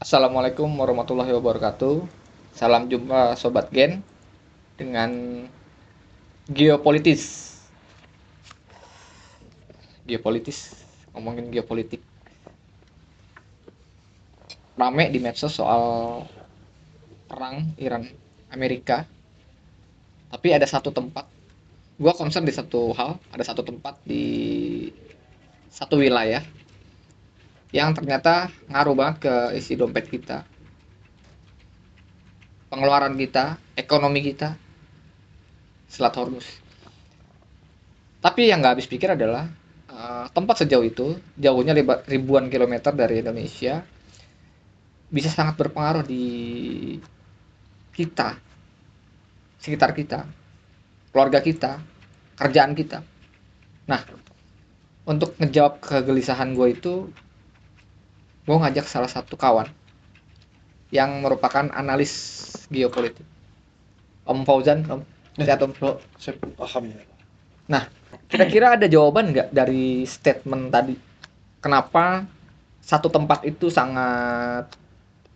Assalamualaikum warahmatullahi wabarakatuh. Salam jumpa Sobat Gen dengan geopolitis. Geopolitis, ngomongin geopolitik. Rame di medsos soal perang Iran Amerika. Tapi ada satu tempat, gua concern di satu hal, ada satu tempat di satu wilayah yang ternyata ngaruh banget ke isi dompet kita, pengeluaran kita, ekonomi kita, Selat Hormuz. Tapi yang nggak habis pikir adalah tempat sejauh itu, jauhnya ribuan kilometer dari Indonesia, bisa sangat berpengaruh di kita, sekitar kita, keluarga kita, kerjaan kita. Nah, untuk ngejawab kegelisahan gue itu, gue ngajak salah satu kawan yang merupakan analis geopolitik, Om Fauzan. Om, sehat Om. Saya paham ya. Nah, kira-kira ada jawaban nggak dari statement tadi? Kenapa satu tempat itu sangat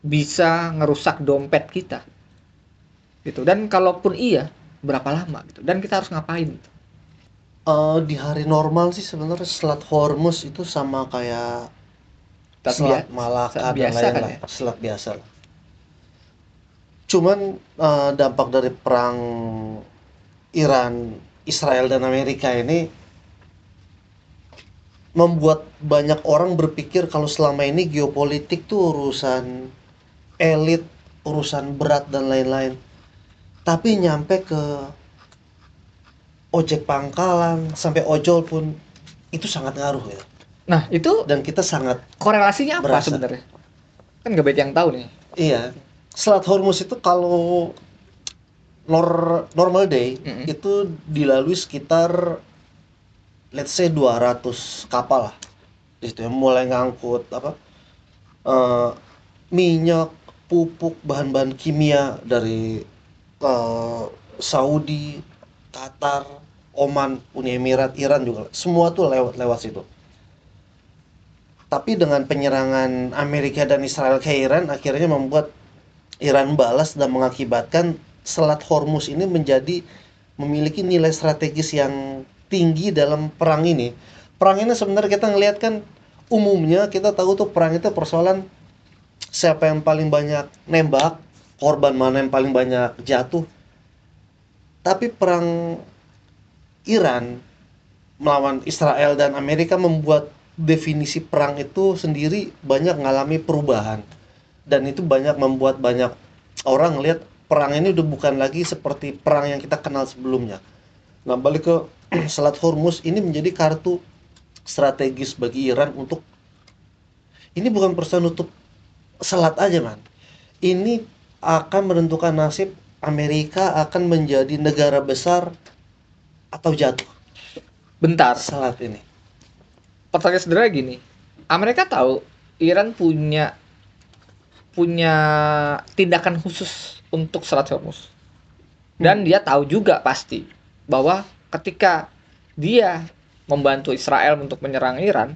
bisa ngerusak dompet kita? Gitu. Dan kalaupun iya, berapa lama gitu? Dan kita harus ngapain? Gitu. Di hari normal sih sebenarnya Selat Hormuz itu sama kayak Selat Malaka dan biasa kan lain-lain, ya? selat biasa lah. Cuman dampak dari perang Iran, Israel dan Amerika ini membuat banyak orang berpikir kalau selama ini geopolitik tuh urusan elit, urusan berat dan lain-lain. Tapi nyampe ke ojek pangkalan sampai ojol pun itu sangat ngaruh ya. Nah, itu Dan kita sangat korelasinya apa berasa. sebenarnya? Kan gak banyak yang tahu nih. Iya, Selat Hormuz itu kalau normal day itu dilalui sekitar let's say 200 kapal lah. Di situ yang mulai ngangkut eh, minyak, pupuk, bahan-bahan kimia dari Saudi, Qatar, Oman, Uni Emirat, Iran juga. Semua tuh lewat situ. Tapi dengan penyerangan Amerika dan Israel ke Iran akhirnya membuat Iran balas dan mengakibatkan Selat Hormuz ini memiliki nilai strategis yang tinggi dalam perang ini. Perang ini sebenarnya kita ngelihat kan umumnya kita tahu tuh perang itu persoalan siapa yang paling banyak nembak, korban mana yang paling banyak jatuh. Tapi perang Iran melawan Israel dan Amerika membuat definisi perang itu sendiri banyak mengalami perubahan. Dan itu membuat banyak orang lihat perang ini udah bukan lagi seperti perang yang kita kenal sebelumnya. Nah, balik ke Selat Hormuz ini menjadi kartu strategis bagi Iran untuk ini bukan persoalan nutup selat aja, man. Ini akan menentukan nasib Amerika akan menjadi negara besar atau jatuh. Bentar. Selat ini. Pertanyaan sederhana gini. Amerika tahu Iran punya tindakan khusus untuk Selat Hormuz. Dan dia tahu juga pasti bahwa ketika dia membantu Israel untuk menyerang Iran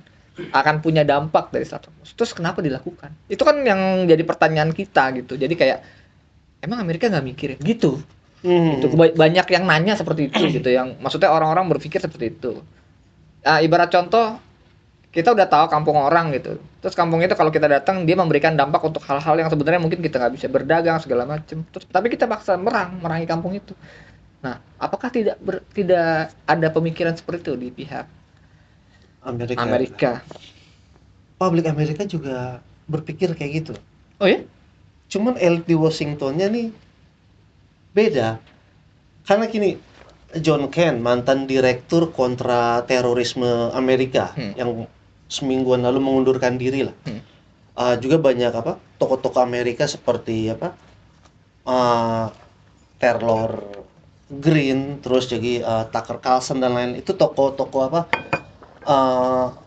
akan punya dampak dari Selat Hormuz. Terus kenapa dilakukan? Itu kan yang jadi pertanyaan kita gitu. Jadi kayak emang Amerika nggak mikirin gitu. Gitu. Banyak yang nanya seperti itu gitu. Yang maksudnya orang-orang berpikir seperti itu. Ibarat contoh kita udah tahu kampung orang gitu. Terus kampung itu kalau kita datang dia memberikan dampak untuk hal-hal yang sebenarnya mungkin kita nggak bisa berdagang segala macam. Terus tapi kita paksa merangi kampung itu. Nah, apakah tidak ada pemikiran seperti itu di pihak Amerika? Publik Amerika juga berpikir kayak gitu. Oh ya? Cuman elit di Washingtonnya nih beda. Karena gini, John Ken, mantan direktur kontra terorisme Amerika yang semingguan lalu mengundurkan diri lah. Juga banyak tokoh-tokoh Amerika seperti Taylor Green, terus jadi Tucker Carlson dan lain itu tokoh-tokoh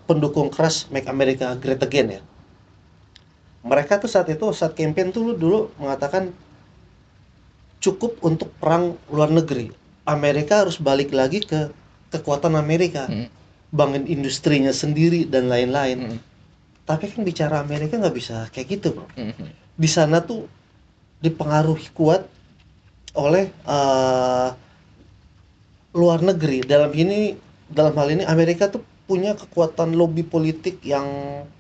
pendukung keras Make America Great Again ya. Mereka tuh saat campaign tuh dulu mengatakan cukup untuk perang luar negeri. Amerika harus balik lagi ke kekuatan Amerika, bangun industrinya sendiri dan lain-lain. Tapi kan bicara Amerika nggak bisa kayak gitu, bro. Mhm. Di sana tuh dipengaruhi kuat oleh luar negeri. Dalam hal ini Amerika tuh punya kekuatan lobby politik yang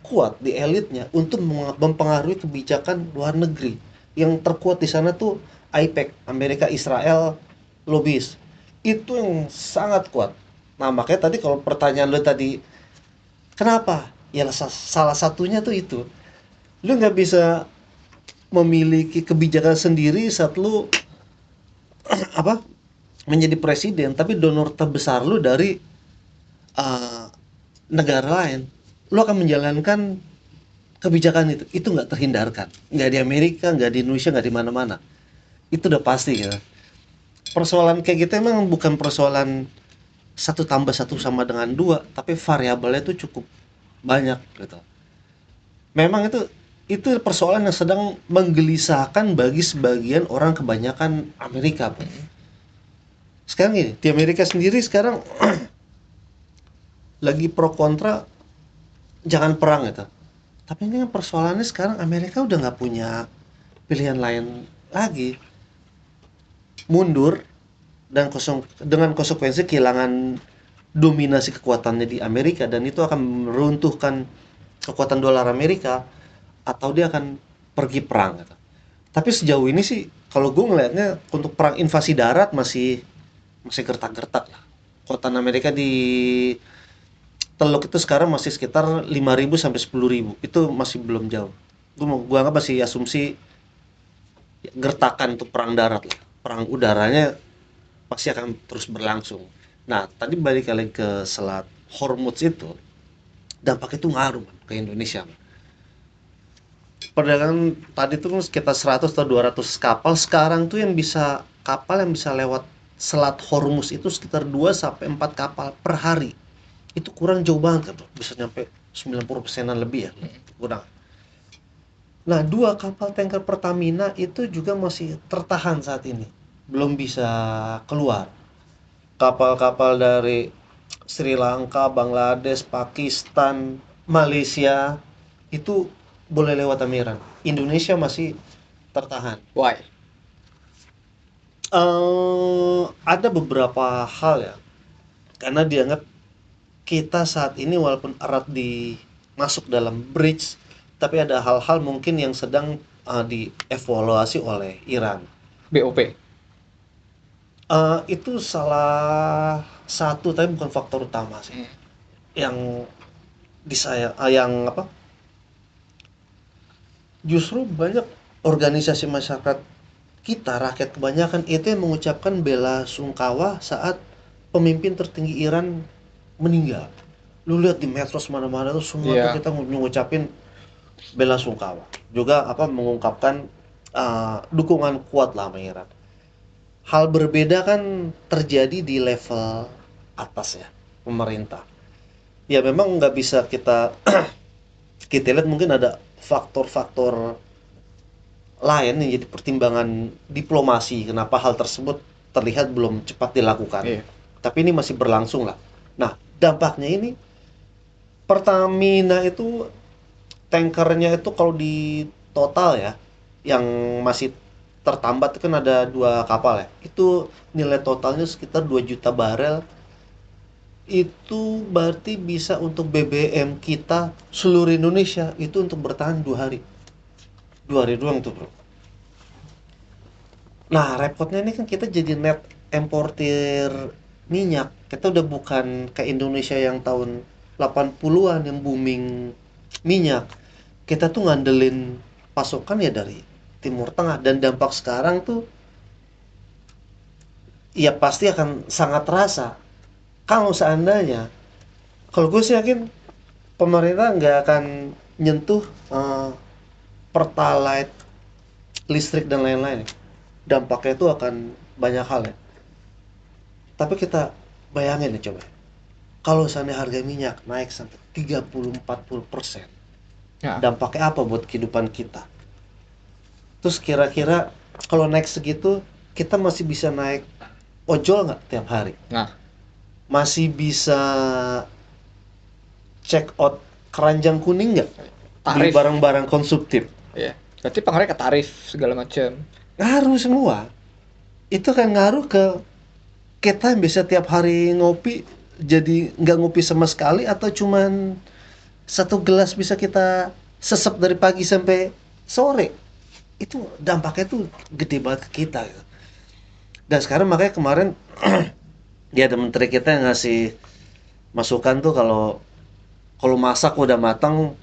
kuat di elitnya untuk mempengaruhi kebijakan luar negeri. Yang terkuat di sana tuh AIPAC, Amerika Israel lobbyis. Itu yang sangat kuat. Nah, makanya tadi kalau pertanyaan lu tadi, kenapa? Ya salah satunya tuh itu. Lu nggak bisa memiliki kebijakan sendiri saat lu apa menjadi presiden, tapi donor terbesar lu dari uh, negara lain, lu akan menjalankan kebijakan itu nggak terhindarkan, nggak di Amerika, nggak di Indonesia, nggak di mana-mana, itu udah pasti ya. Persoalan kayak gitu emang bukan persoalan satu tambah satu sama dengan dua, tapi variabelnya itu cukup banyak gitu. Memang itu persoalan yang sedang menggelisahkan bagi sebagian orang, kebanyakan Amerika, Bro. Sekarang gini, di Amerika sendiri sekarang lagi pro kontra jangan perang gitu. Tapi ini kan persoalannya sekarang Amerika udah nggak punya pilihan lain lagi. Mundur dan dengan konsekuensi kehilangan dominasi kekuatannya di Amerika, dan itu akan meruntuhkan kekuatan dolar Amerika, atau dia akan pergi perang gitu. Tapi sejauh ini sih kalau gue ngelihatnya untuk perang invasi darat masih masih gertak-gertak lah. Kekuatan Amerika di Teluk itu sekarang masih sekitar 5.000 sampai 10.000. Itu masih belum jauh. Gua anggap masih asumsi gertakan untuk perang darat lah. Perang udaranya pasti akan terus berlangsung. Nah, tadi balik lagi ke Selat Hormuz itu, dampak itu ngaruh Man, ke Indonesia. Man. Perdagangan tadi tuh kan sekitar 100 atau 200 kapal, sekarang tuh kapal yang bisa lewat Selat Hormuz itu sekitar 2 sampai 4 kapal per hari. Itu kurang jauh banget kan, Bro. Bisa nyampe 90%-an lebih ya. Kurang. Nah, 2 kapal tanker Pertamina itu juga masih tertahan saat ini. Belum bisa keluar. Kapal-kapal dari Sri Lanka, Bangladesh, Pakistan, Malaysia itu boleh lewat Amiran. Indonesia masih tertahan. Why? Ada beberapa hal ya. Karena dianggap kita saat ini walaupun erat masuk dalam bridge, tapi ada hal-hal mungkin yang sedang dievaluasi oleh Iran. BOP. Itu salah satu, tapi bukan faktor utama sih. Yang yang apa? Justru banyak organisasi masyarakat kita, rakyat kebanyakan itu yang mengucapkan bela sungkawa saat pemimpin tertinggi Iran meninggal. Lu lihat di medsos mana-mana tuh semua tuh kita ngucapin bela sungkawa. Juga mengungkapkan dukungan kuat lah sama Iran. Hal berbeda kan terjadi di level atas ya, pemerintah. Ya memang nggak bisa kita kita lihat, mungkin ada faktor-faktor lain yang jadi pertimbangan diplomasi kenapa hal tersebut terlihat belum cepat dilakukan. Tapi ini masih berlangsung lah. Nah, dampaknya ini Pertamina itu tankernya itu kalau di total ya, yang masih tertambat itu kan ada 2 kapal ya. Itu nilai totalnya sekitar 2 juta barel. Itu berarti bisa untuk BBM kita seluruh Indonesia itu untuk bertahan 2 hari. 2 hari doang tuh, Bro. Nah, repotnya ini kan kita jadi net importir minyak. Kita udah bukan kayak Indonesia yang tahun 80-an yang booming minyak. Kita tuh ngandelin pasokan ya dari Timur Tengah, dan dampak sekarang tuh ya pasti akan sangat terasa. Kalau seandainya, kalau gue sih yakin pemerintah nggak akan nyentuh pertalite, listrik dan lain-lain. Dampaknya itu akan banyak hal ya. Tapi kita bayangin ya coba, kalau seandainya harga minyak naik sampai 30-40%, dampaknya apa buat kehidupan kita? Terus kira-kira kalau naik segitu, kita masih bisa naik ojol nggak tiap hari? Nah, masih bisa check out keranjang kuning nggak? Beli Tarif. barang-barang konsumtif. Ya. Berarti pengaruhnya ke tarif segala macam. Ngaruh semua. Itu kan ngaruh ke kita yang bisa tiap hari ngopi jadi nggak ngopi sama sekali, atau cuman satu gelas bisa kita sesep dari pagi sampai sore. Itu dampaknya tuh gede banget ke kita gitu. Dan sekarang makanya kemarin dia ada menteri kita yang ngasih masukan tuh, kalau kalau masak udah matang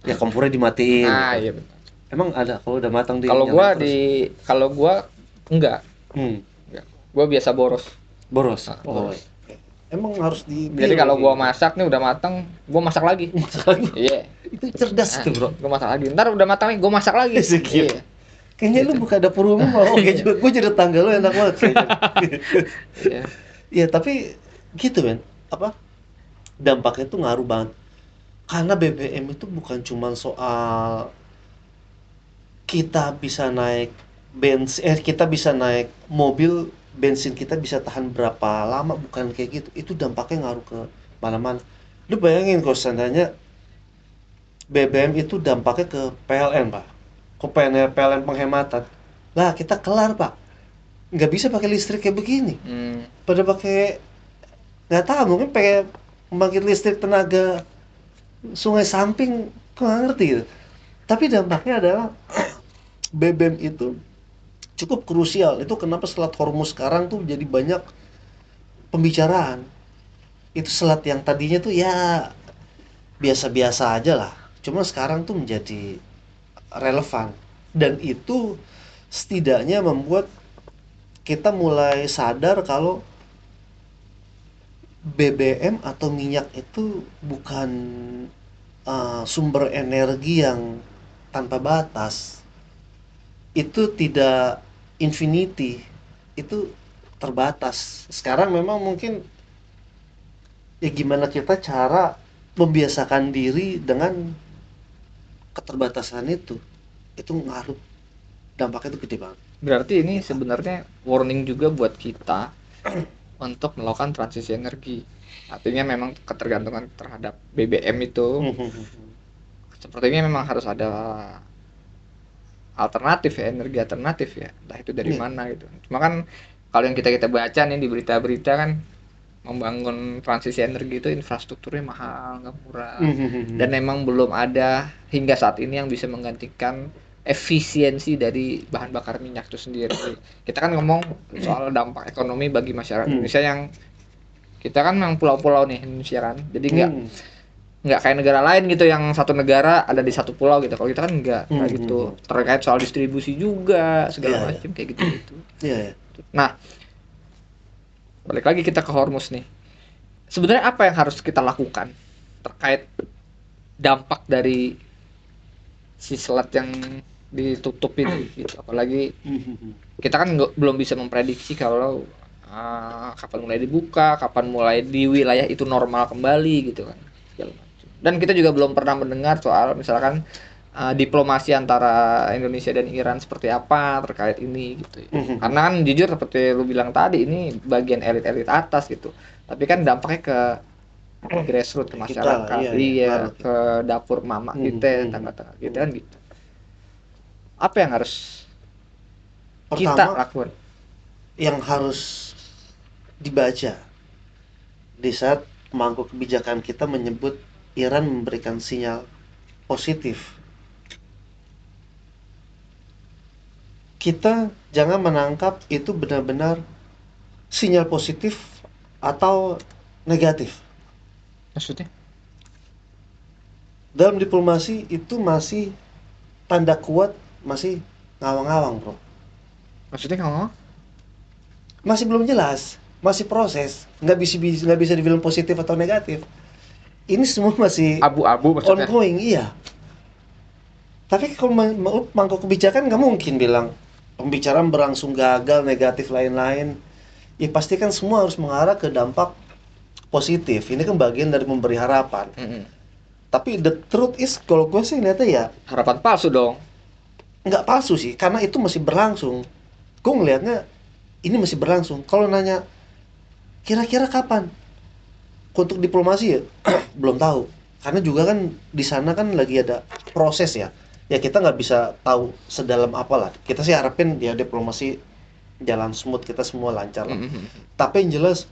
ya kompornya dimatiin Nah, gitu. iya benar. Emang ada kalau udah matang di Kalau gua nyalain terus? kalau gua enggak, Hmm, enggak. Gua biasa boros. boros. Nah, Oh, boros. emang harus Jadi ditiru kalau gua gitu. masak nih udah matang, gua masak lagi. Masak lagi. Iya. Itu cerdas Nah, tuh, Bro. gua masak lagi. Ntar udah matang nih, gua masak lagi. Sekir. Iya. Kayaknya lu Gitu. buka dapur umum mau oke juga. Gue jadi tangga lu enak banget kayaknya. Iya. Iya, tapi gitu men. Apa? Dampaknya tuh ngaruh banget. Karena BBM itu bukan cuma soal kita bisa naik kita bisa naik mobil, bensin kita bisa tahan berapa lama, bukan kayak gitu. Itu dampaknya ngaruh ke mana-mana. Lu bayangin kalau seandainya BBM itu dampaknya ke PLN, Pak. Ke PLN penghematan. Lah, kita kelar, Pak. Nggak bisa pakai listrik kayak begini. Hmm. Pada pakai, nggak tahu, mungkin pakai pembangkit listrik tenaga sungai samping, kok nggak ngerti gitu. Tapi dampaknya adalah BBM itu cukup krusial. Itu kenapa Selat Hormuz sekarang tuh jadi banyak pembicaraan. Itu selat yang tadinya tuh ya biasa-biasa aja lah. Cuma sekarang tuh menjadi relevan. Dan itu setidaknya membuat kita mulai sadar kalau BBM atau minyak itu bukan sumber energi yang tanpa batas. Itu tidak infinity, itu terbatas. Sekarang memang mungkin ya gimana kita cara membiasakan diri dengan keterbatasan itu ngaruh, dampaknya itu gede banget. Berarti ini Ya. sebenarnya warning juga buat kita untuk melakukan transisi energi. Artinya memang ketergantungan terhadap BBM itu sepertinya memang harus ada alternatif ya, energi alternatif ya, entah itu dari Iya. mana gitu. Cuma kan kalau yang kita baca nih di berita-berita kan, membangun transisi energi itu infrastrukturnya mahal, nggak murah, dan memang belum ada hingga saat ini yang bisa menggantikan efisiensi dari bahan bakar minyak itu sendiri. Kita kan ngomong soal dampak ekonomi bagi masyarakat Indonesia yang kita kan memang pulau-pulau nih Indonesia kan, jadi nggak kayak negara lain gitu yang satu negara ada di satu pulau gitu. Kalau kita kan nggak gitu, terkait soal distribusi juga segala Iya, macam kayak gitu. iya, iya. Nah, balik lagi kita ke Hormuz nih. Sebenarnya apa yang harus kita lakukan terkait dampak dari si selat yang ditutup ini gitu. Apalagi kita kan belum bisa memprediksi kalau kapan mulai dibuka, kapan mulai di wilayah itu normal kembali gitu kan. Dan kita juga belum pernah mendengar soal misalkan diplomasi antara Indonesia dan Iran seperti apa terkait ini gitu. Karena kan jujur seperti lu bilang tadi, ini bagian elit-elit atas gitu. Tapi kan dampaknya ke grassroots, ke Kita, masyarakat, iya, iya, iya, ngaruh. ke dapur mama kita, tangga-tangga kita kan gitu. Apa yang harus kita Pertama, lakukan? yang harus dibaca di saat pemangku kebijakan kita menyebut Iran memberikan sinyal positif, kita jangan menangkap itu benar-benar sinyal positif atau negatif. Maksudnya? Dalam diplomasi itu masih tanda kuat, masih ngawang-ngawang, bro. Maksudnya ngomong? Masih belum jelas, masih proses, nggak bisa dibilang positif atau negatif. Ini semua masih Abu-abu maksudnya? ongoing, iya. Tapi kalau mangkok kebijakan nggak mungkin bilang pembicaraan berlangsung gagal, negatif lain-lain. Ya pasti kan semua harus mengarah ke dampak positif. Ini kan bagian dari memberi harapan. Tapi the truth is, kalau gue sih lihatnya ya Harapan palsu dong. nggak palsu sih, karena itu masih berlangsung. Gue ngelihatnya ini masih berlangsung. Kalau nanya kira-kira kapan untuk diplomasi ya belum tahu. Karena juga kan di sana kan lagi ada proses ya. Ya kita nggak bisa tahu sedalam apa lah. Kita sih harapin ya diplomasi jalan smooth, kita semua lancar lah. Mhm. Tapi yang jelas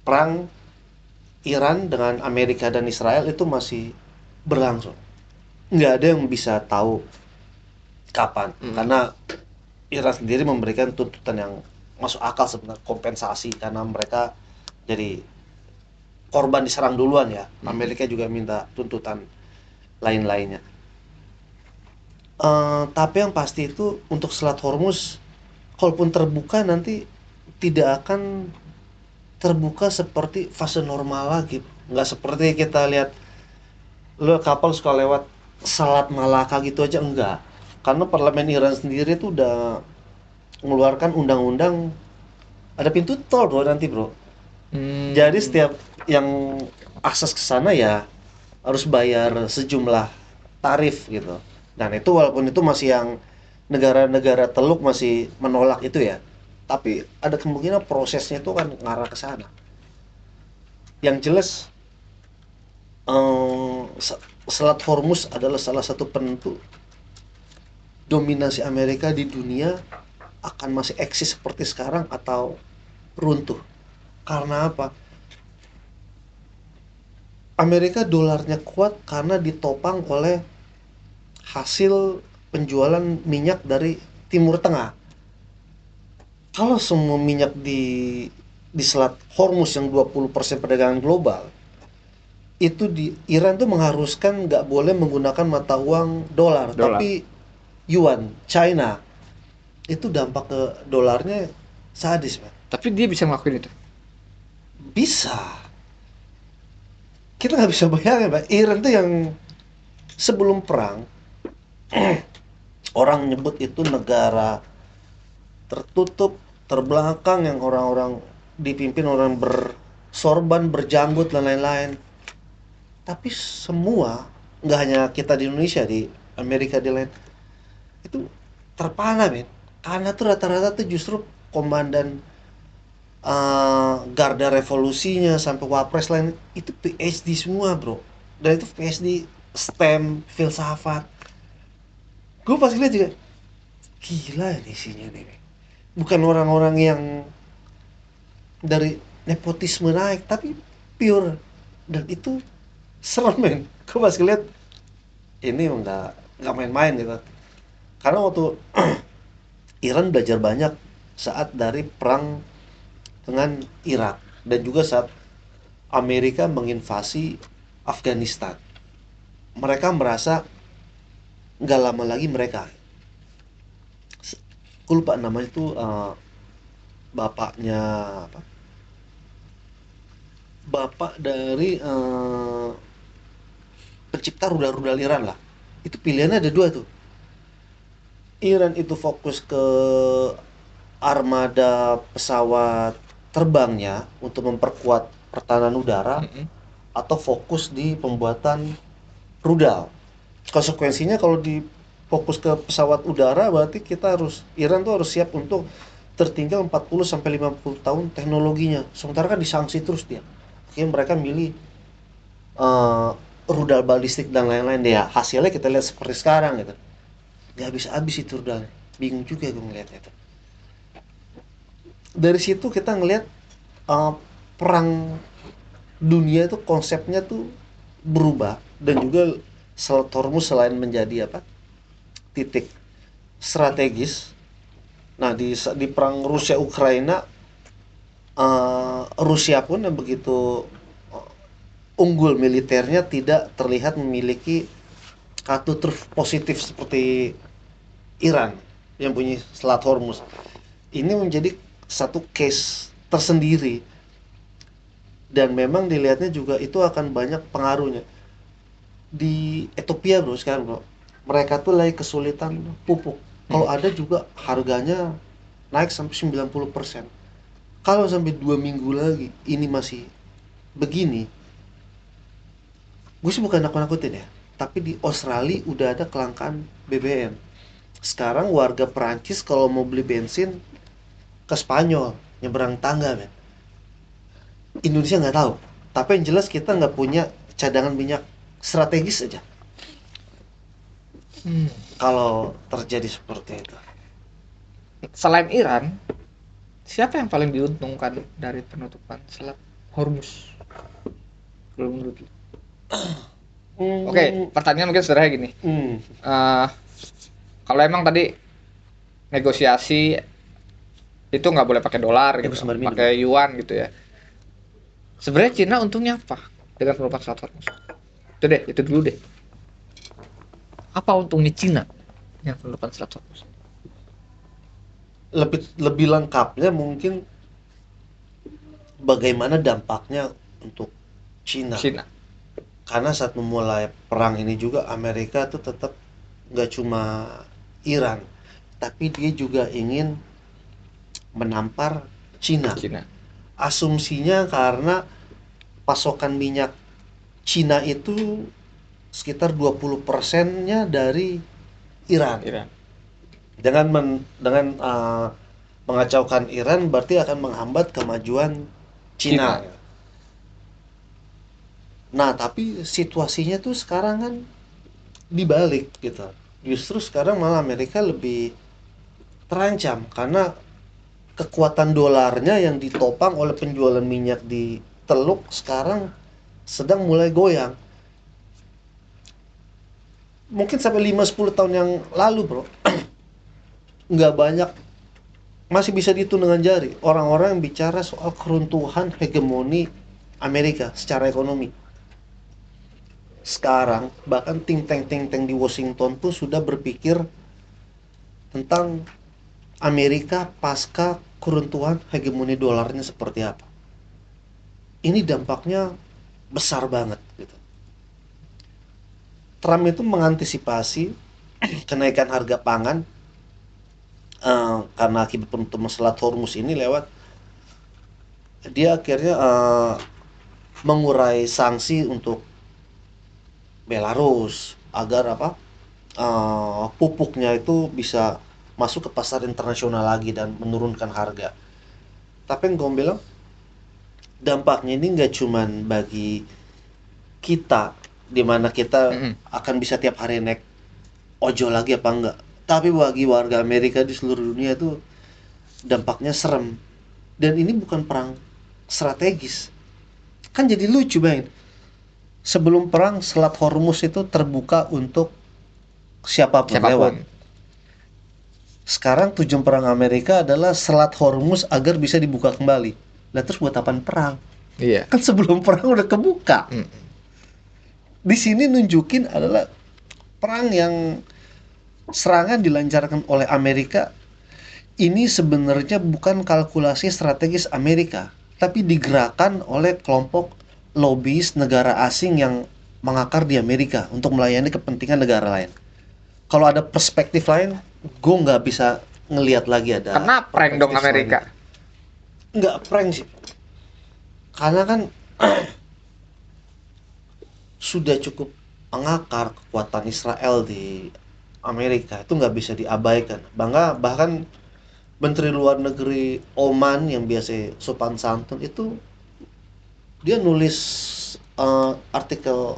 perang Iran dengan Amerika dan Israel itu masih berlangsung. Nggak ada yang bisa tahu kapan. Mhm. Karena Iran sendiri memberikan tuntutan yang masuk akal sebenarnya, kompensasi karena mereka jadi korban diserang duluan ya. Mhm. Amerika juga minta tuntutan lain-lainnya. Tapi yang pasti itu untuk Selat Hormuz, kalaupun terbuka nanti tidak akan terbuka seperti fase normal lagi. Nggak seperti kita lihat lo kapal suka lewat Selat Malaka gitu aja, enggak. Karena parlemen Iran sendiri tuh udah mengeluarkan undang-undang ada pintu tol bro nanti bro. Jadi Hmm. setiap yang akses ke sana ya harus bayar sejumlah tarif gitu. Dan itu walaupun itu masih yang negara-negara teluk masih menolak itu ya. Tapi ada kemungkinan prosesnya itu kan ngarah ke sana. Yang jelas eh, Selat Hormuz adalah salah satu penentu dominasi Amerika di dunia akan masih eksis seperti sekarang atau runtuh. Karena apa? Amerika dolarnya kuat karena ditopang oleh hasil penjualan minyak dari Timur Tengah. Kalau semua minyak di Selat Hormuz yang 20% perdagangan global, itu di Iran tuh mengharuskan nggak boleh menggunakan mata uang dolar, Dolar. tapi yuan, China. Itu dampak ke dolarnya sadis, man. Tapi dia bisa ngelakuin itu. Bisa. Kita nggak bisa bayangin, Pak. Iran tuh yang sebelum perang, orang nyebut itu negara tertutup, terbelakang yang orang-orang dipimpin orang bersorban, berjanggut dan lain-lain. Tapi semua, nggak hanya kita di Indonesia, di Amerika di lain, itu terpana men. Karena tuh rata-rata tuh justru komandan garda revolusinya sampai wapres lain itu PhD semua bro. Dan itu PhD STEM, filsafat. Gue pas lihat juga gila ini isinya nih. Bukan orang-orang yang dari nepotisme naik tapi pure, dan itu serem men. Gue pas lihat ini nggak main-main gitu. Karena waktu Iran belajar banyak saat dari perang dengan Irak dan juga saat Amerika menginvasi Afghanistan. Mereka merasa nggak lama lagi mereka, aku lupa namanya itu, bapaknya apa? Bapak dari pencipta rudal-rudal Iran lah. Itu pilihannya ada dua tuh. Iran itu fokus ke armada pesawat terbangnya untuk memperkuat pertahanan udara Mhm. atau fokus di pembuatan rudal. Konsekuensinya kalau di fokus ke pesawat udara berarti kita harus Iran tuh harus siap untuk tertinggal 40 sampai 50 tahun teknologinya. Sementara kan disanksi terus dia. Akhirnya mereka milih eh, rudal balistik dan lain-lain deh ya. Hasilnya kita lihat seperti sekarang gitu. Gak habis-habis itu rudalnya. Bingung juga gue ngeliatnya itu. Dari situ kita ngelihat eh, perang dunia itu konsepnya tuh berubah, dan juga Selat Hormuz selain menjadi apa titik strategis. Nah di perang Rusia Ukraina, Rusia pun yang begitu unggul militernya tidak terlihat memiliki kartu truf positif seperti Iran yang punya Selat Hormuz. Ini menjadi satu case tersendiri, dan memang dilihatnya juga itu akan banyak pengaruhnya di Ethiopia bro. Sekarang bro, mereka tuh lagi kesulitan pupuk. Kalau Mhm. ada juga harganya naik sampai 90%. Kalau sampai 2 minggu lagi ini masih begini, gue sih bukan nakut-nakutin ya, tapi di Australia udah ada kelangkaan BBM. Sekarang warga Perancis kalau mau beli bensin ke Spanyol nyeberang tangga men. Indonesia nggak tahu. Tapi yang jelas kita nggak punya cadangan minyak strategis aja kalau terjadi seperti itu. Selain Iran, siapa yang paling diuntungkan dari penutupan Selat Hormuz? Kalau menurut lu? Oke, pertanyaan mungkin sederhana gini. Eh, kalau emang tadi negosiasi itu nggak boleh pakai dolar gitu, pakai yuan gitu ya. Sebenarnya Cina untungnya apa dengan penutupan Selat Hormuz? Itu dulu deh. Apa untungnya Cina yang penutupan Selat Hormuz? Lebih lengkapnya mungkin bagaimana dampaknya untuk Cina. Karena saat memulai perang ini juga Amerika tuh tetap nggak cuma Iran, tapi dia juga ingin menampar Cina. Asumsinya karena pasokan minyak Cina itu sekitar 20%-nya dari Iran. Dengan mengacaukan Iran berarti akan menghambat kemajuan Cina. Nah, tapi situasinya tuh sekarang kan dibalik gitu. Justru sekarang malah Amerika lebih terancam karena kekuatan dolarnya yang ditopang oleh penjualan minyak di Teluk sekarang sedang mulai goyang. Mungkin sampai 5-10 tahun yang lalu bro, nggak banyak, masih bisa dihitung dengan jari orang-orang yang bicara soal keruntuhan hegemoni Amerika secara ekonomi. Sekarang bahkan think tank di Washington pun sudah berpikir tentang Amerika pasca keruntuhan hegemoni dolarnya seperti apa. Ini dampaknya besar banget gitu. Trump itu mengantisipasi kenaikan harga pangan karena akibat penutupan Selat Hormuz ini lewat dia akhirnya mengurai sanksi untuk Belarus agar pupuknya itu bisa masuk ke pasar internasional lagi dan menurunkan harga. Tapi yang gue bilang dampaknya ini nggak cuman bagi kita, dimana kita akan bisa tiap hari naik ojol lagi apa enggak, tapi bagi warga Amerika di seluruh dunia itu dampaknya serem. Dan ini bukan perang strategis. Kan jadi lucu banget. Sebelum perang Selat Hormuz itu terbuka untuk siapapun lewat. Sekarang tujuan perang Amerika adalah Selat Hormuz agar bisa dibuka kembali. Lah terus buat apaan perang? Iya. Kan sebelum perang udah kebuka. Di sini nunjukin adalah perang yang serangan dilancarkan oleh Amerika ini sebenarnya bukan kalkulasi strategis Amerika, tapi digerakkan oleh kelompok lobbyis negara asing yang mengakar di Amerika untuk melayani kepentingan negara lain. Kalau ada perspektif lain, gue nggak bisa ngelihat lagi ada. Karena prank dong Amerika. Nggak prank sih. Karena kan sudah cukup mengakar kekuatan Israel di Amerika, itu nggak bisa diabaikan. Bahkan Menteri Luar Negeri Oman yang biasa sopan santun itu dia nulis artikel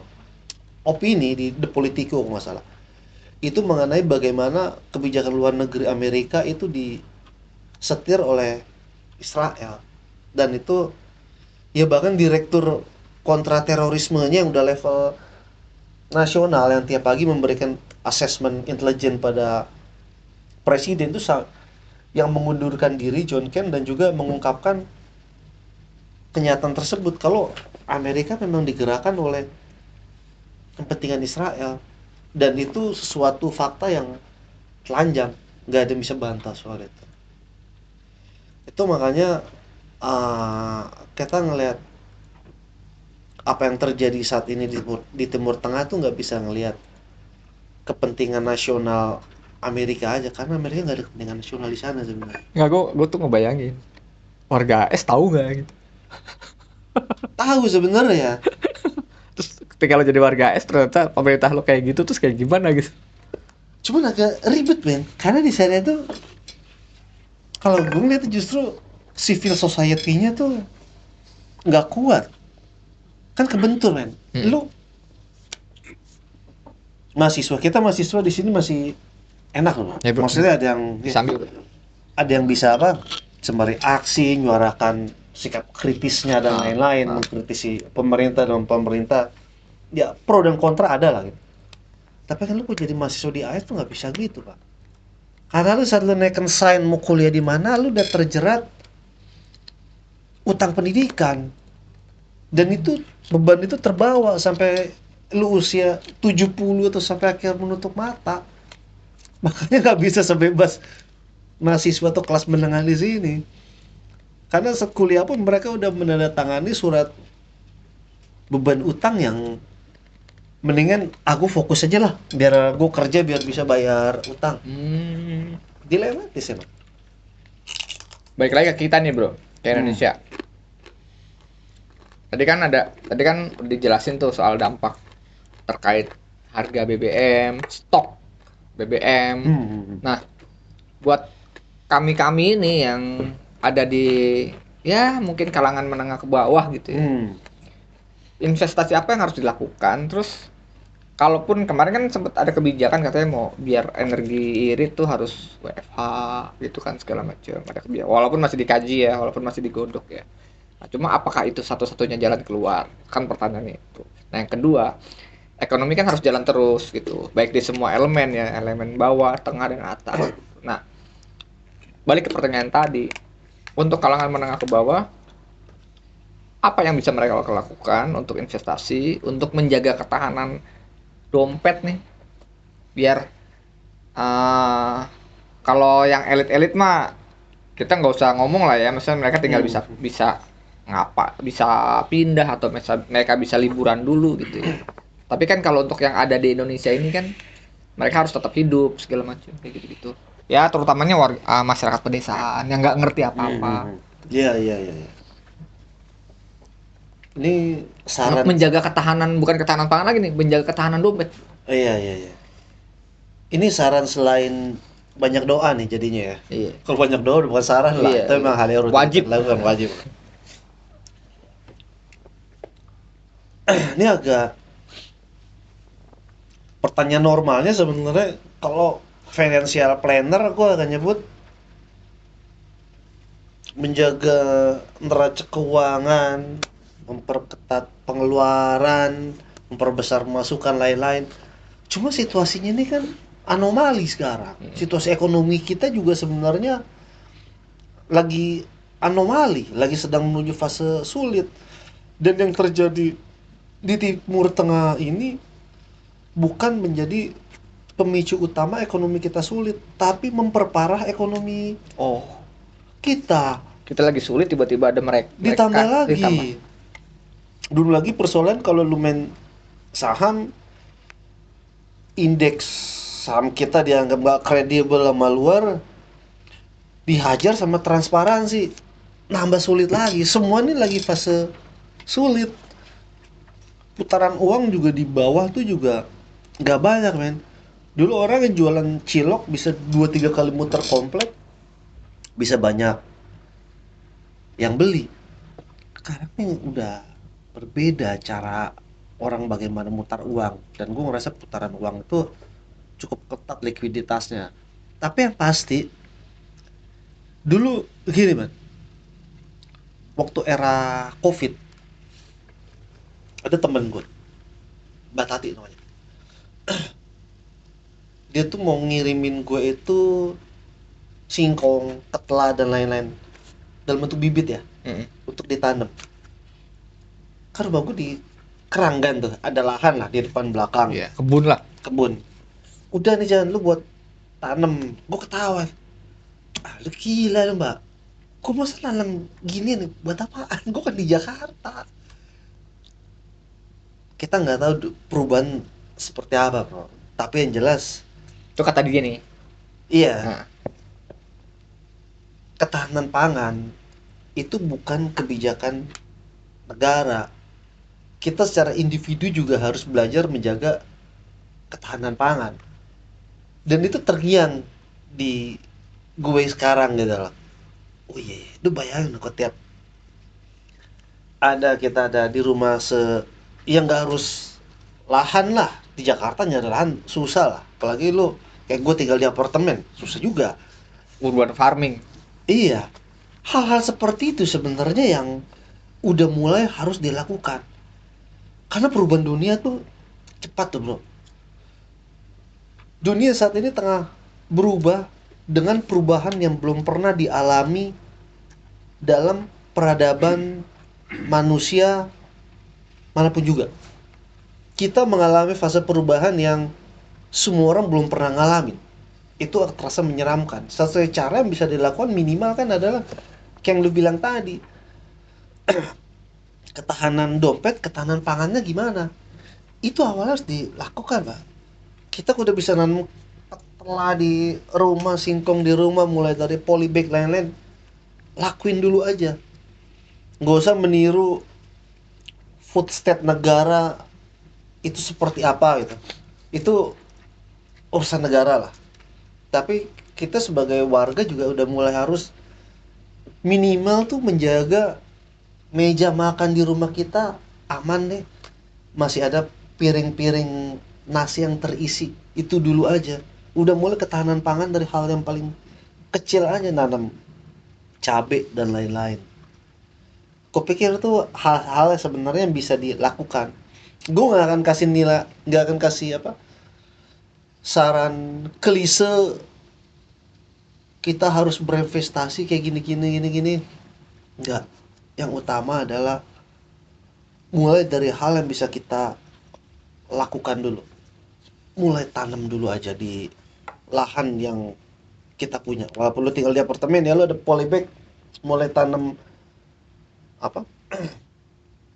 opini di The Politico kalau nggak salah. Itu mengenai bagaimana kebijakan luar negeri Amerika itu disetir oleh Israel. Dan itu ya bahkan direktur kontraterorismenya yang udah level nasional yang tiap pagi memberikan asesmen intelijen pada presiden itu yang mengundurkan diri, John Kent, dan juga mengungkapkan kenyataan tersebut kalau Amerika memang digerakkan oleh kepentingan Israel, dan itu sesuatu fakta yang telanjang, nggak ada yang bisa bantah soal itu. Itu makanya kita ngelihat apa yang terjadi saat ini di Timur Tengah tuh nggak bisa ngelihat kepentingan nasional Amerika aja, karena Amerika nggak ada kepentingan nasional di sana sebenarnya. Nggak, gue tuh ngebayangin warga AS tahu nggak gitu. Tahu sebenarnya. Terus ketika lo jadi warga AS ternyata pemerintah lo kayak gitu, terus kayak gimana gitu. Cuman agak ribet men, karena di sana tuh kalau gue lihat justru civil society-nya tuh nggak kuat. Kan kebentur men. Lu mahasiswa di sini masih enak loh. Ya, bro. Maksudnya ada yang Sambil bisa apa? Sembari aksi, nyuarakan sikap kritisnya dan lain-lain, mengkritisi pemerintah dan pemerintah. Ya pro dan kontra ada lah gitu. Tapi kan lu kok jadi mahasiswa di AS tuh nggak bisa gitu pak. Karena lu saat lu naikkan sign mau kuliah di mana, lu udah terjerat utang pendidikan. Dan itu beban itu terbawa sampai lu usia 70 atau sampai akhir menutup mata. Makanya nggak bisa sebebas mahasiswa atau kelas menengah di sini. Karena saat kuliah pun mereka udah menandatangani surat beban utang yang mendingan aku fokus aja lah biar gue kerja biar bisa bayar utang. Dilematis emang. Baik lagi ke kita nih bro, ke Indonesia. Tadi kan dijelasin tuh soal dampak terkait harga BBM, stok BBM. Nah, buat kami ini yang ada di ya mungkin kalangan menengah ke bawah gitu ya. Investasi apa yang harus dilakukan? Terus kalaupun kemarin kan sempat ada kebijakan katanya mau biar energi irit tuh harus WFH gitu kan segala macam. Ada kebijakan walaupun masih dikaji ya, walaupun masih digodok ya. Nah, cuma apakah itu satu-satunya jalan keluar? Kan pertanyaannya itu. Nah, yang kedua, ekonomi kan harus jalan terus gitu. Baik di semua elemen ya, elemen bawah, tengah dan atas. Nah, balik ke pertanyaan tadi. Untuk kalangan menengah ke bawah, apa yang bisa mereka lakukan untuk investasi, untuk menjaga ketahanan dompet nih? Biar kalau yang elit-elit mah kita nggak usah ngomong lah ya, misalnya mereka tinggal bisa pindah atau mereka bisa liburan dulu gitu ya. Tapi kan kalau untuk yang ada di Indonesia ini kan mereka harus tetap hidup segala macam kayak gitu-gitu. Ya terutamanya masyarakat pedesaan yang nggak ngerti apa-apa. Iya. Ini saran Menjaga ketahanan, bukan ketahanan pangan lagi nih, menjaga ketahanan dompet. Iya. Ini saran selain banyak doa nih jadinya ya. Iya. Kalau banyak doa bukan saran lah, itu memang hal yang rutin wajib dilakukan, wajib. Ini agak pertanyaan normalnya sebenarnya kalau financial planner gue akan nyebut menjaga neraca keuangan, memperketat pengeluaran, memperbesar masukan lain-lain. Cuma situasinya ini kan anomali sekarang. Situasi ekonomi kita juga sebenarnya lagi anomali, lagi sedang menuju fase sulit. Dan yang terjadi di Timur Tengah ini bukan menjadi pemicu utama ekonomi kita sulit, tapi memperparah ekonomi kita. Kita lagi sulit, tiba-tiba ada mereka Ditambah lagi. Dulu lagi persoalan kalau lu main saham, indeks saham kita dianggap nggak kredibel sama luar, dihajar sama transparansi, nambah sulit lagi. Semua ini lagi fase sulit. Putaran uang juga di bawah tuh juga nggak banyak men. Dulu orang yang jualan cilok bisa 2-3 kali muter komplek, bisa banyak yang beli. Sekarang nih udah berbeda cara orang bagaimana mutar uang, dan gue ngerasa putaran uang itu cukup ketat likuiditasnya. Tapi yang pasti dulu gini man, waktu era COVID ada temen gue, Mbak Tati namanya. Dia tuh mau ngirimin gue itu singkong, ketela dan lain-lain dalam bentuk bibit ya, untuk ditanam. Kan rumah gue di Keranggan tuh, ada lahan lah di depan belakang. Kebun lah. Kebun. Udah nih jangan lu buat tanam. Gue ketawa. Lu gila lu mbak. Gue masa nanam gini nih buat apaan? Gue kan di Jakarta. Kita nggak tahu perubahan seperti apa bro. Tapi yang jelas. Itu kata dia nih. Iya. Ketahanan pangan itu bukan kebijakan negara. Kita secara individu juga harus belajar menjaga ketahanan pangan. Dan itu terngiang di gue sekarang gitu loh. Oh iya, lu bayangin kok tiap kita ada di rumah yang nggak harus lahan lah. Di Jakarta nyari lahan susah lah, apalagi lu kayak gue tinggal di apartemen susah juga. urban farming. Iya, hal-hal seperti itu sebenarnya yang udah mulai harus dilakukan karena perubahan dunia tuh cepat tuh bro. Dunia saat ini tengah berubah dengan perubahan yang belum pernah dialami dalam peradaban manusia manapun juga. Kita mengalami fase perubahan yang semua orang belum pernah ngalamin. Itu terasa menyeramkan. Satu cara yang bisa dilakukan minimal kan adalah kayak yang lu bilang tadi, ketahanan dompet, ketahanan pangannya gimana? Itu awalnya harus dilakukan, Pak. Kita udah bisa nanam telah di rumah, singkong di rumah, mulai dari polybag lain-lain, lakuin dulu aja. Nggak usah meniru food state negara itu seperti apa gitu. Itu urusan negara lah. Tapi kita sebagai warga juga udah mulai harus minimal tuh menjaga meja makan di rumah kita aman deh. Masih ada piring-piring nasi yang terisi. Itu dulu aja. Udah mulai ketahanan pangan dari hal yang paling kecil aja, nanam cabai dan lain-lain. Kupikir tuh hal-hal yang sebenarnya yang bisa dilakukan. Gue nggak akan kasih nilai, nggak akan kasih apa saran klise kita harus berinvestasi kayak gini. Enggak. Yang utama adalah mulai dari hal yang bisa kita lakukan dulu. Mulai tanam dulu aja di lahan yang kita punya. Walaupun lu tinggal di apartemen ya, lu ada polybag, mulai tanam apa?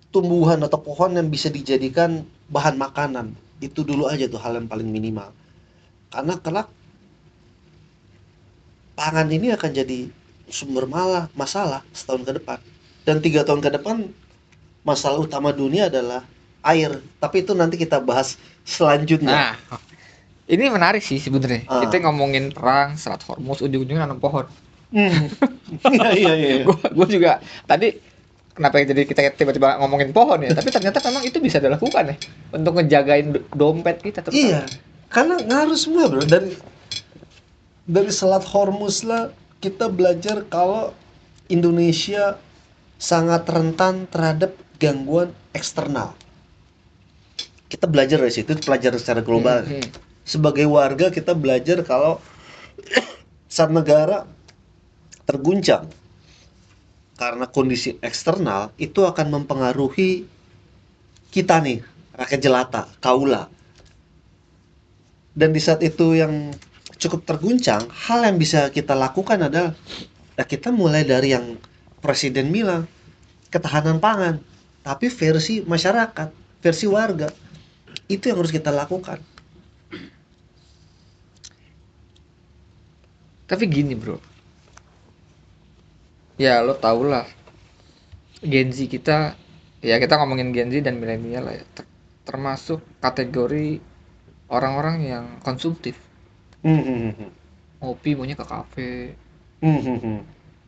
Tumbuhan atau pohon yang bisa dijadikan bahan makanan. Itu dulu aja tuh hal yang paling minimal. Karena kelak pangan ini akan jadi sumber masalah setahun ke depan. Dan 3 tahun ke depan masalah utama dunia adalah air. Tapi itu nanti kita bahas selanjutnya. Nah, ini menarik sih sebenarnya. Ah. Kita ngomongin perang Selat Hormuz, ujung-ujungnya nanam pohon. Iya. Gue juga tadi kenapa jadi kita tiba-tiba ngomongin pohon ya? Tapi ternyata memang itu bisa dilakukan ya untuk ngejagain dompet kita terutama. Iya, karena ngaruh semua bro. Dari Selat Hormuz lah kita belajar kalau Indonesia sangat rentan terhadap gangguan eksternal. Kita belajar dari situ, pelajaran secara global. Sebagai warga kita belajar kalau saat negara terguncang karena kondisi eksternal, itu akan mempengaruhi kita nih, rakyat jelata, kaula. Dan di saat itu yang cukup terguncang, hal yang bisa kita lakukan adalah kita mulai dari yang presiden bilang, ketahanan pangan, tapi versi masyarakat, versi warga. Itu yang harus kita lakukan. Tapi gini bro, ya lo tau lah, Gen Z kita, ya kita ngomongin Gen Z dan milenial lah ya, termasuk kategori orang-orang yang konsumtif. Ngopi maunya ke kafe,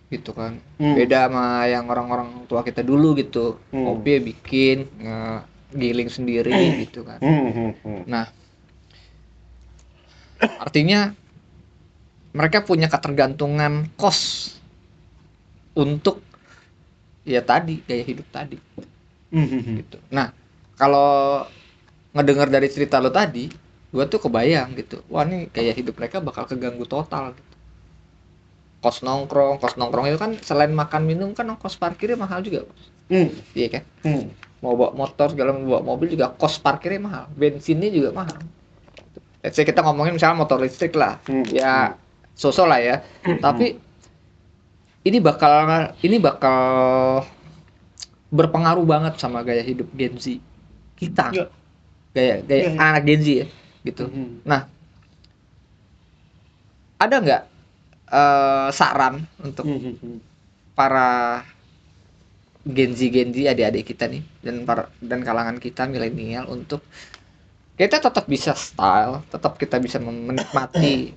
gitu kan. Beda sama yang orang-orang tua kita dulu gitu, ngopi ya bikin, giling sendiri gitu kan. Nah, artinya mereka punya ketergantungan kos untuk ya tadi gaya hidup tadi gitu. Nah, kalau ngedengar dari cerita lo tadi, gua tuh kebayang gitu, wah nih gaya hidup mereka bakal keganggu total gitu. Kos nongkrong itu kan selain makan minum kan kos parkirnya mahal juga bos. Iya kan, mau bawa motor segala bawa mobil juga kos parkirnya mahal, bensinnya juga mahal. Let's say kita ngomongin misalnya motor listrik lah, ya sosok lah ya. Tapi ini bakal berpengaruh banget sama gaya hidup Gen Z kita. Gaya anak Gen Z ya gitu. Nah, ada nggak saran untuk para Gen Z adik-adik kita nih dan kalangan kita milenial untuk kita tetap bisa style, tetap kita bisa menikmati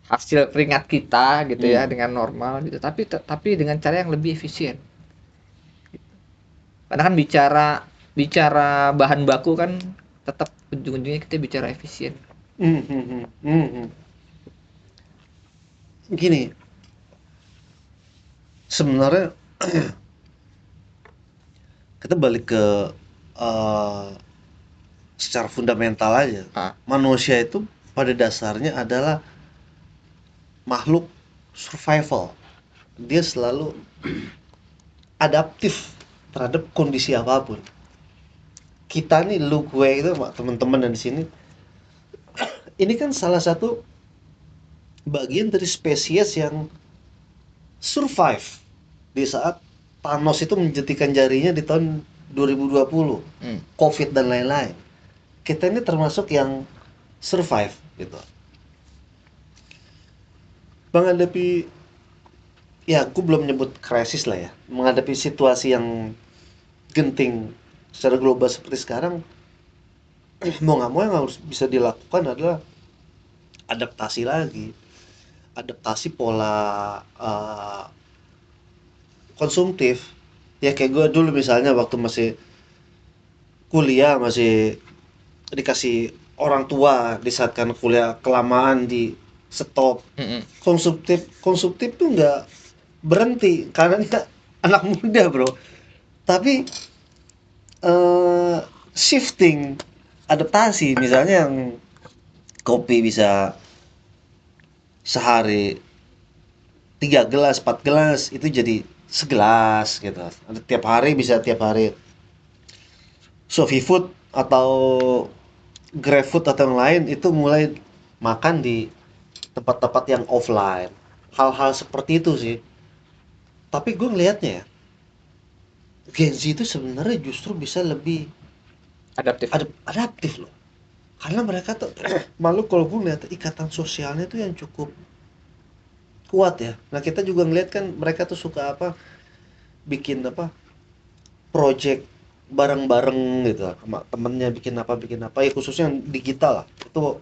hasil keringat kita gitu ya dengan normal gitu, tapi dengan cara yang lebih efisien. Karena kan bicara bahan baku kan tetap ujung-ujungnya kita bicara efisien. Hmm, hmm, hmm, hmm, hmm. Gini, sebenarnya kita balik ke eh, secara fundamental aja. Ah, Manusia itu pada dasarnya adalah makhluk survival. Dia selalu adaptif terhadap kondisi apapun. Kita nih, lu gue itu sama teman-teman dan di sini, ini kan salah satu bagian dari spesies yang survive di saat Thanos itu menjentikan jarinya di tahun 2020, COVID dan lain-lain. Kita ini termasuk yang survive gitu. Menghadapi, ya aku belum nyebut krisis lah ya, menghadapi situasi yang genting secara global seperti sekarang, mau nggak mau yang harus bisa dilakukan adalah adaptasi lagi, adaptasi pola konsumtif. Ya kayak gue dulu misalnya waktu masih kuliah, masih dikasih orang tua di saat kan kuliah kelamaan di stop, konsumtif konsumtif tuh nggak berhenti karena dia anak muda bro, tapi shifting, adaptasi. Misalnya yang kopi bisa sehari 3 gelas 4 gelas itu jadi segelas gitu, tiap hari bisa tiap hari. Sofi food atau GrabFood atau yang lain itu mulai makan di tempat-tempat yang offline, hal-hal seperti itu sih. Tapi gue ngelihatnya ya, Gen Z itu sebenarnya justru bisa lebih adaptif. adaptif loh, karena mereka tuh malu kalau gue ngeliat ikatan sosialnya tuh yang cukup kuat ya. Nah kita juga ngeliat kan mereka tuh suka apa, bikin apa, project bareng-bareng gitu sama temennya, bikin apa ya, khususnya yang digital lah itu.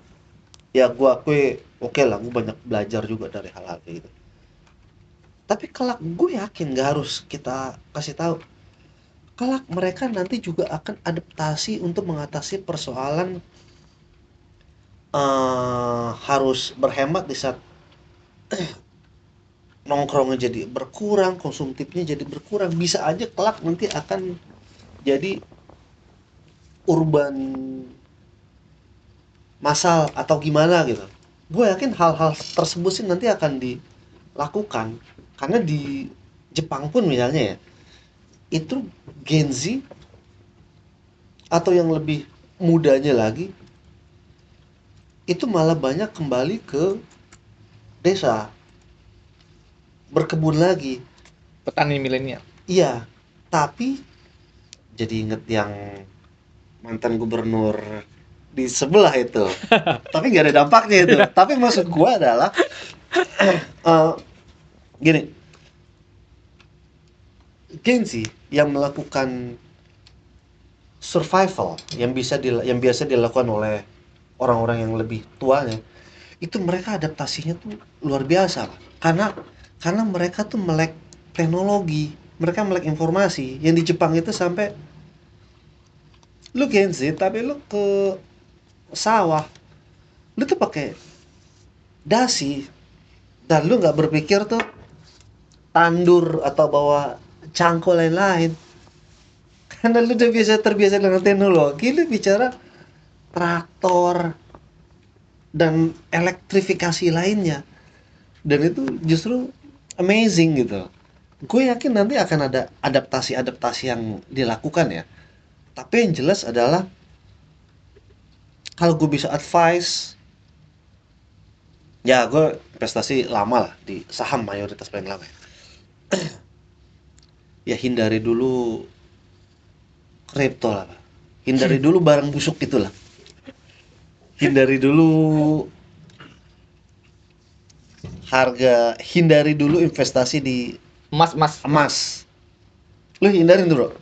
Ya gua akui oke lah, gue banyak belajar juga dari hal-hal kayak gitu. Tapi kelak gue yakin gak harus kita kasih tahu, kelak mereka nanti juga akan adaptasi untuk mengatasi persoalan harus berhemat di saat nongkrongnya jadi berkurang, konsumtifnya jadi berkurang. Bisa aja kelak nanti akan jadi urban massal atau gimana gitu. Gue yakin hal-hal tersebut sih nanti akan dilakukan, karena di Jepang pun misalnya ya, itu Gen Z atau yang lebih mudanya lagi itu malah banyak kembali ke desa, berkebun lagi. Petani milenial. Iya, tapi jadi inget yang mantan gubernur di sebelah itu. Tapi nggak ada dampaknya itu. Tapi maksud gua adalah eh, gini, Gen Z yang melakukan survival yang biasa dilakukan oleh orang-orang yang lebih tuanya, itu mereka adaptasinya tuh luar biasa, Pak. Karena mereka tuh melek teknologi, mereka melek informasi. Yang di Jepang itu sampai lu Gen Z tapi lu ke sawah, lu tuh pakai dasi, dan lu nggak berpikir tuh tandur atau bawa cangkul lain-lain. Karena lu udah terbiasa dengan teknologi, lu bicara traktor dan elektrifikasi lainnya. Dan itu justru amazing gitu. Gue yakin nanti akan ada adaptasi-adaptasi yang dilakukan ya. Tapi yang jelas adalah, kalau gue bisa advice, ya gue investasi lama lah di saham, mayoritas paling lama ya. Ya hindari dulu kripto lah, Pak. Hindari dulu barang busuk itulah. Hindari dulu hindari dulu investasi di Mas. emas. Lu hindarin dulu,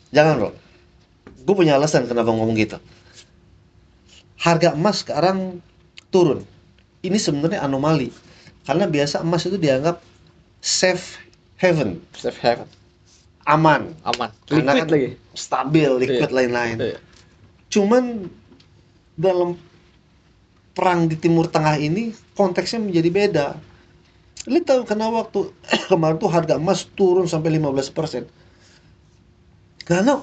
jangan bro. Gue punya alasan kenapa ngomong gitu. Harga emas sekarang turun. Ini sebenarnya anomali, karena biasa emas itu dianggap safe haven. Safe haven. aman, aman, karena liquid kan lagi. stabil, liquid Iya. lain-lain. Iya. Cuman dalam perang di Timur Tengah ini konteksnya menjadi beda. Lu tahu kenapa waktu kemarin tuh harga emas turun sampai 15%? Karena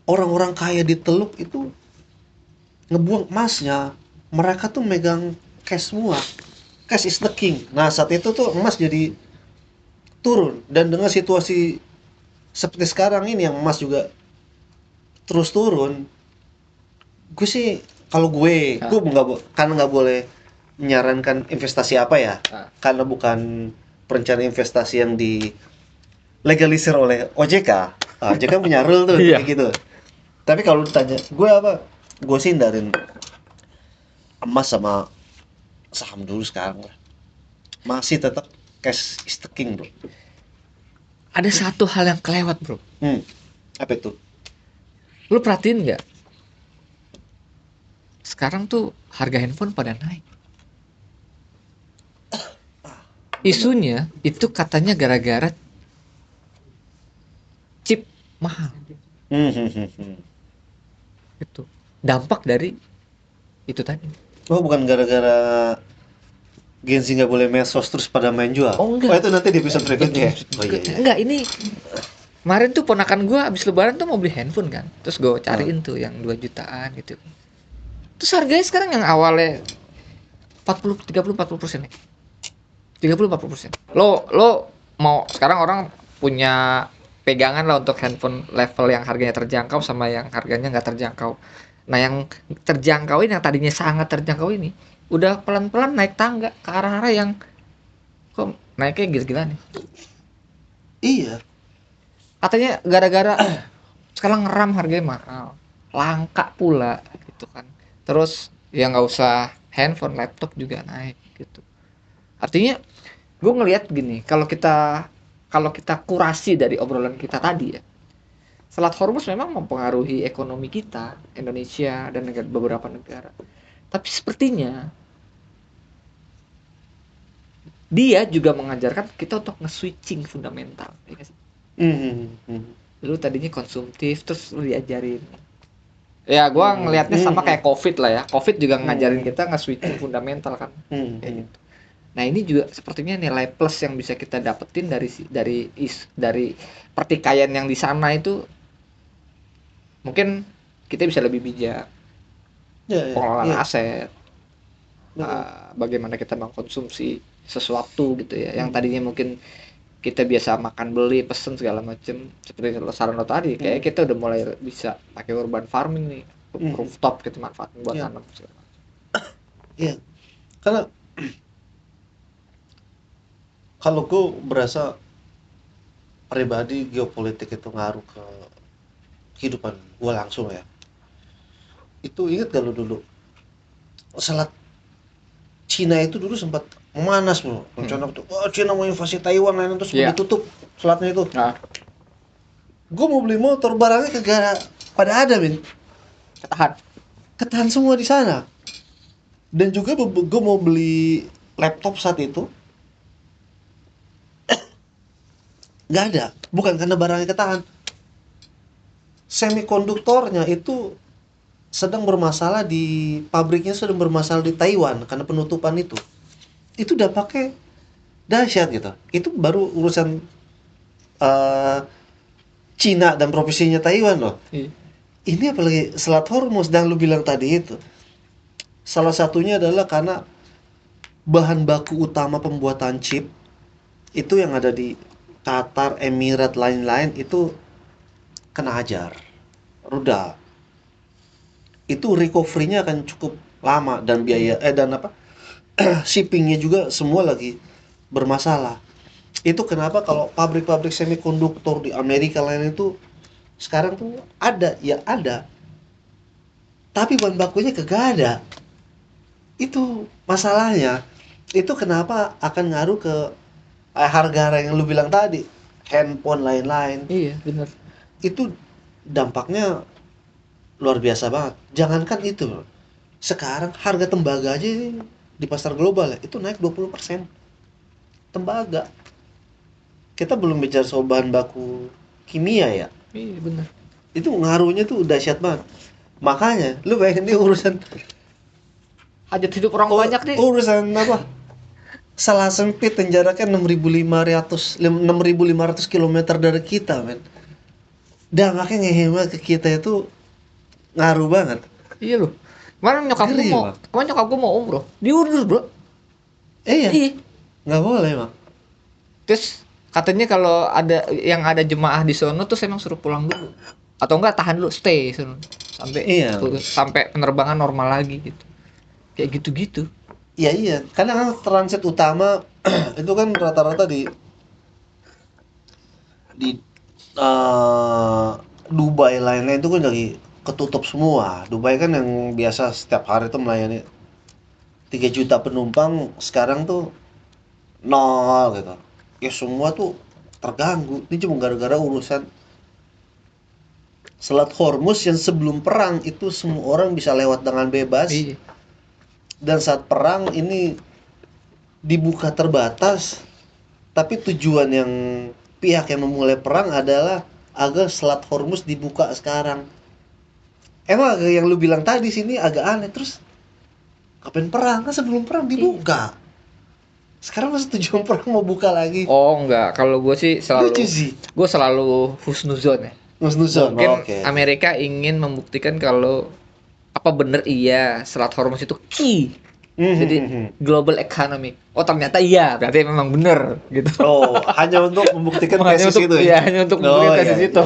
orang-orang kaya di Teluk itu ngebuang emasnya. Mereka tuh megang cash semua. Cash is the king. Nah, saat itu tuh emas jadi turun. Dan dengan situasi seperti sekarang ini yang emas juga terus turun, gue sih kalau gue Nah, karena nggak boleh menyarankan investasi apa ya, nah, karena bukan perencana investasi yang dilegalisir oleh OJK. Ah, OJK punya rule tuh kayak iya. gitu. Tapi kalau ditanya gue apa, gue sih hindarin emas sama saham dulu sekarang lah. Masih tetap cash is the king, bro. Ada satu hal yang kelewat, bro. Hmm, apa itu? Lu perhatiin nggak? Sekarang tuh harga handphone pada naik. Bener. Isunya itu katanya gara-gara chip mahal. Hmm, hmm, hmm, hmm. Itu dampak dari itu tadi. Oh, bukan gara-gara Gen Z nggak boleh medsos terus pada main jual. Oh Oh, enggak. itu nanti di episode Itu berikutnya ya. Oh iya berikutnya. iya. Enggak, ini kemarin tuh ponakan gue abis lebaran tuh mau beli handphone kan. Terus gue Ah. cariin tuh yang 2 jutaan gitu. Terus harganya sekarang yang awalnya 40 30 40% ya. 30 40%. Lo mau sekarang orang punya pegangan lah untuk handphone level yang harganya terjangkau sama yang harganya nggak terjangkau. Nah, yang terjangkau ini yang tadinya sangat terjangkau ini udah pelan-pelan naik tangga ke arah-arah yang kok naiknya gila-gila nih. Iya. Katanya gara-gara sekarang RAM harganya mahal, langka pula gitu kan. Terus ya nggak usah handphone, laptop juga naik gitu. Artinya gue ngelihat gini, kalau kita kurasi dari obrolan kita tadi ya, Selat Hormuz memang mempengaruhi ekonomi kita, Indonesia dan beberapa negara. Tapi sepertinya dia juga mengajarkan kita untuk nge-switching fundamental. Ya nggak sih? Hmm, hmm, Lu tadinya konsumtif, terus lu diajarin. Ya, gua hmm, ngelihatnya hmm, sama hmm, kayak COVID lah ya. COVID juga ngajarin hmm, kita nge-switching fundamental kan. hmm, Kayak hmm. gitu. Nah, ini juga sepertinya nilai plus yang bisa kita dapetin dari pertikaian yang di sana itu mungkin kita bisa lebih bijak Ya ya pengelolaan iya aset, benar. bagaimana kita mengkonsumsi sesuatu gitu ya. Yang Hmm, tadinya mungkin kita biasa makan beli pesen segala macem seperti saran lo tadi kayak hmm, kita udah mulai bisa pakai urban farming nih, hmm, hmm. rooftop kita manfaatin buat Iya tanam segala macam. iya. Karena kalau gue berasa pribadi geopolitik itu ngaruh ke kehidupan gue langsung ya. Itu inget gak lu dulu? Selat Cina itu dulu sempat memanas bro. Hmm. Rencana tuh, wah Cina mau invasi Taiwan lain terus sempat Iya. ditutup selatnya itu. Nah, Gue mau beli motor barangnya kagak pada ada men. ketahan. Ketahan semua di sana. Dan juga gue mau beli laptop saat itu nggak ada. Bukan karena barangnya ketahan. Semikonduktornya itu sedang bermasalah di pabriknya sedang bermasalah di Taiwan karena penutupan itu. Itu dampaknya dahsyat gitu. Itu baru urusan eh, Cina dan provinsinya Taiwan loh. Iya. Ini apalagi Selat Hormuz dan lu bilang tadi itu. Salah satunya adalah karena bahan baku utama pembuatan chip itu yang ada di Qatar, Emirat, lain-lain itu kena ajar, rudal. Itu recovery-nya akan cukup lama dan biaya dan apa shippingnya juga semua lagi bermasalah. Itu kenapa kalau pabrik-pabrik semikonduktor di Amerika lain itu sekarang tuh ada, ya ada, tapi bahan bakunya kagak ada. Itu masalahnya. Itu kenapa akan ngaruh ke harga yang lu bilang tadi, handphone lain-lain. Iya, bener. Itu dampaknya luar biasa banget. Jangankan itu, bro. Sekarang harga tembaga aja di pasar global ya, itu naik 20%. Tembaga. Kita belum bicara soal bahan baku kimia ya. Iya benar. Itu ngaruhnya tuh dahsyat banget. Makanya lu bayangin nih urusan Hajat hidup orang banyak nih. urusan apa? Salah sempit yang jaraknya 6.500 kilometer dari kita, men. Dampaknya ngehemat ke kita itu ngaruh banget. Iya loh. Ngeri, Bang. Kemarin nyokap gua mau umroh, diundur bro. Iya, Iya. nggak boleh, Bang. Terus katanya kalau ada jemaah di sono tuh emang suruh pulang dulu. Atau enggak tahan dulu stay sono sampai Iya. sampai penerbangan normal lagi gitu. Kayak gitu-gitu. Iya, iya. Karena kan transit utama itu kan rata-rata di eh, Dubai lainnya itu kan lagi ketutup semua. Dubai kan yang biasa setiap hari itu melayani 3 juta penumpang, sekarang tuh nol gitu. Ya semua tuh terganggu. Ini cuma gara-gara urusan Selat Hormuz yang sebelum perang itu semua orang bisa lewat dengan bebas. Iya. Dan saat perang ini dibuka terbatas, tapi tujuan yang pihak yang memulai perang adalah agar Selat Hormuz dibuka sekarang. Emang yang lu bilang tadi sini agak aneh. Terus kapan perang? Kan sebelum perang dibuka. Sekarang masih tujuan perang mau buka lagi. Oh enggak, kalau gue sih Lucu sih. gue selalu husnuzon ya. Nusnuzon. Mungkin Oke. Amerika ingin membuktikan kalau apa bener iya Selat Hormuz itu key. Jadi global economy. Oh ternyata iya, berarti memang bener gitu. Oh, hanya untuk membuktikan Hanya tesis untuk itu iya, ya. hanya untuk Oh, membuktikan iya, tesis iya. itu.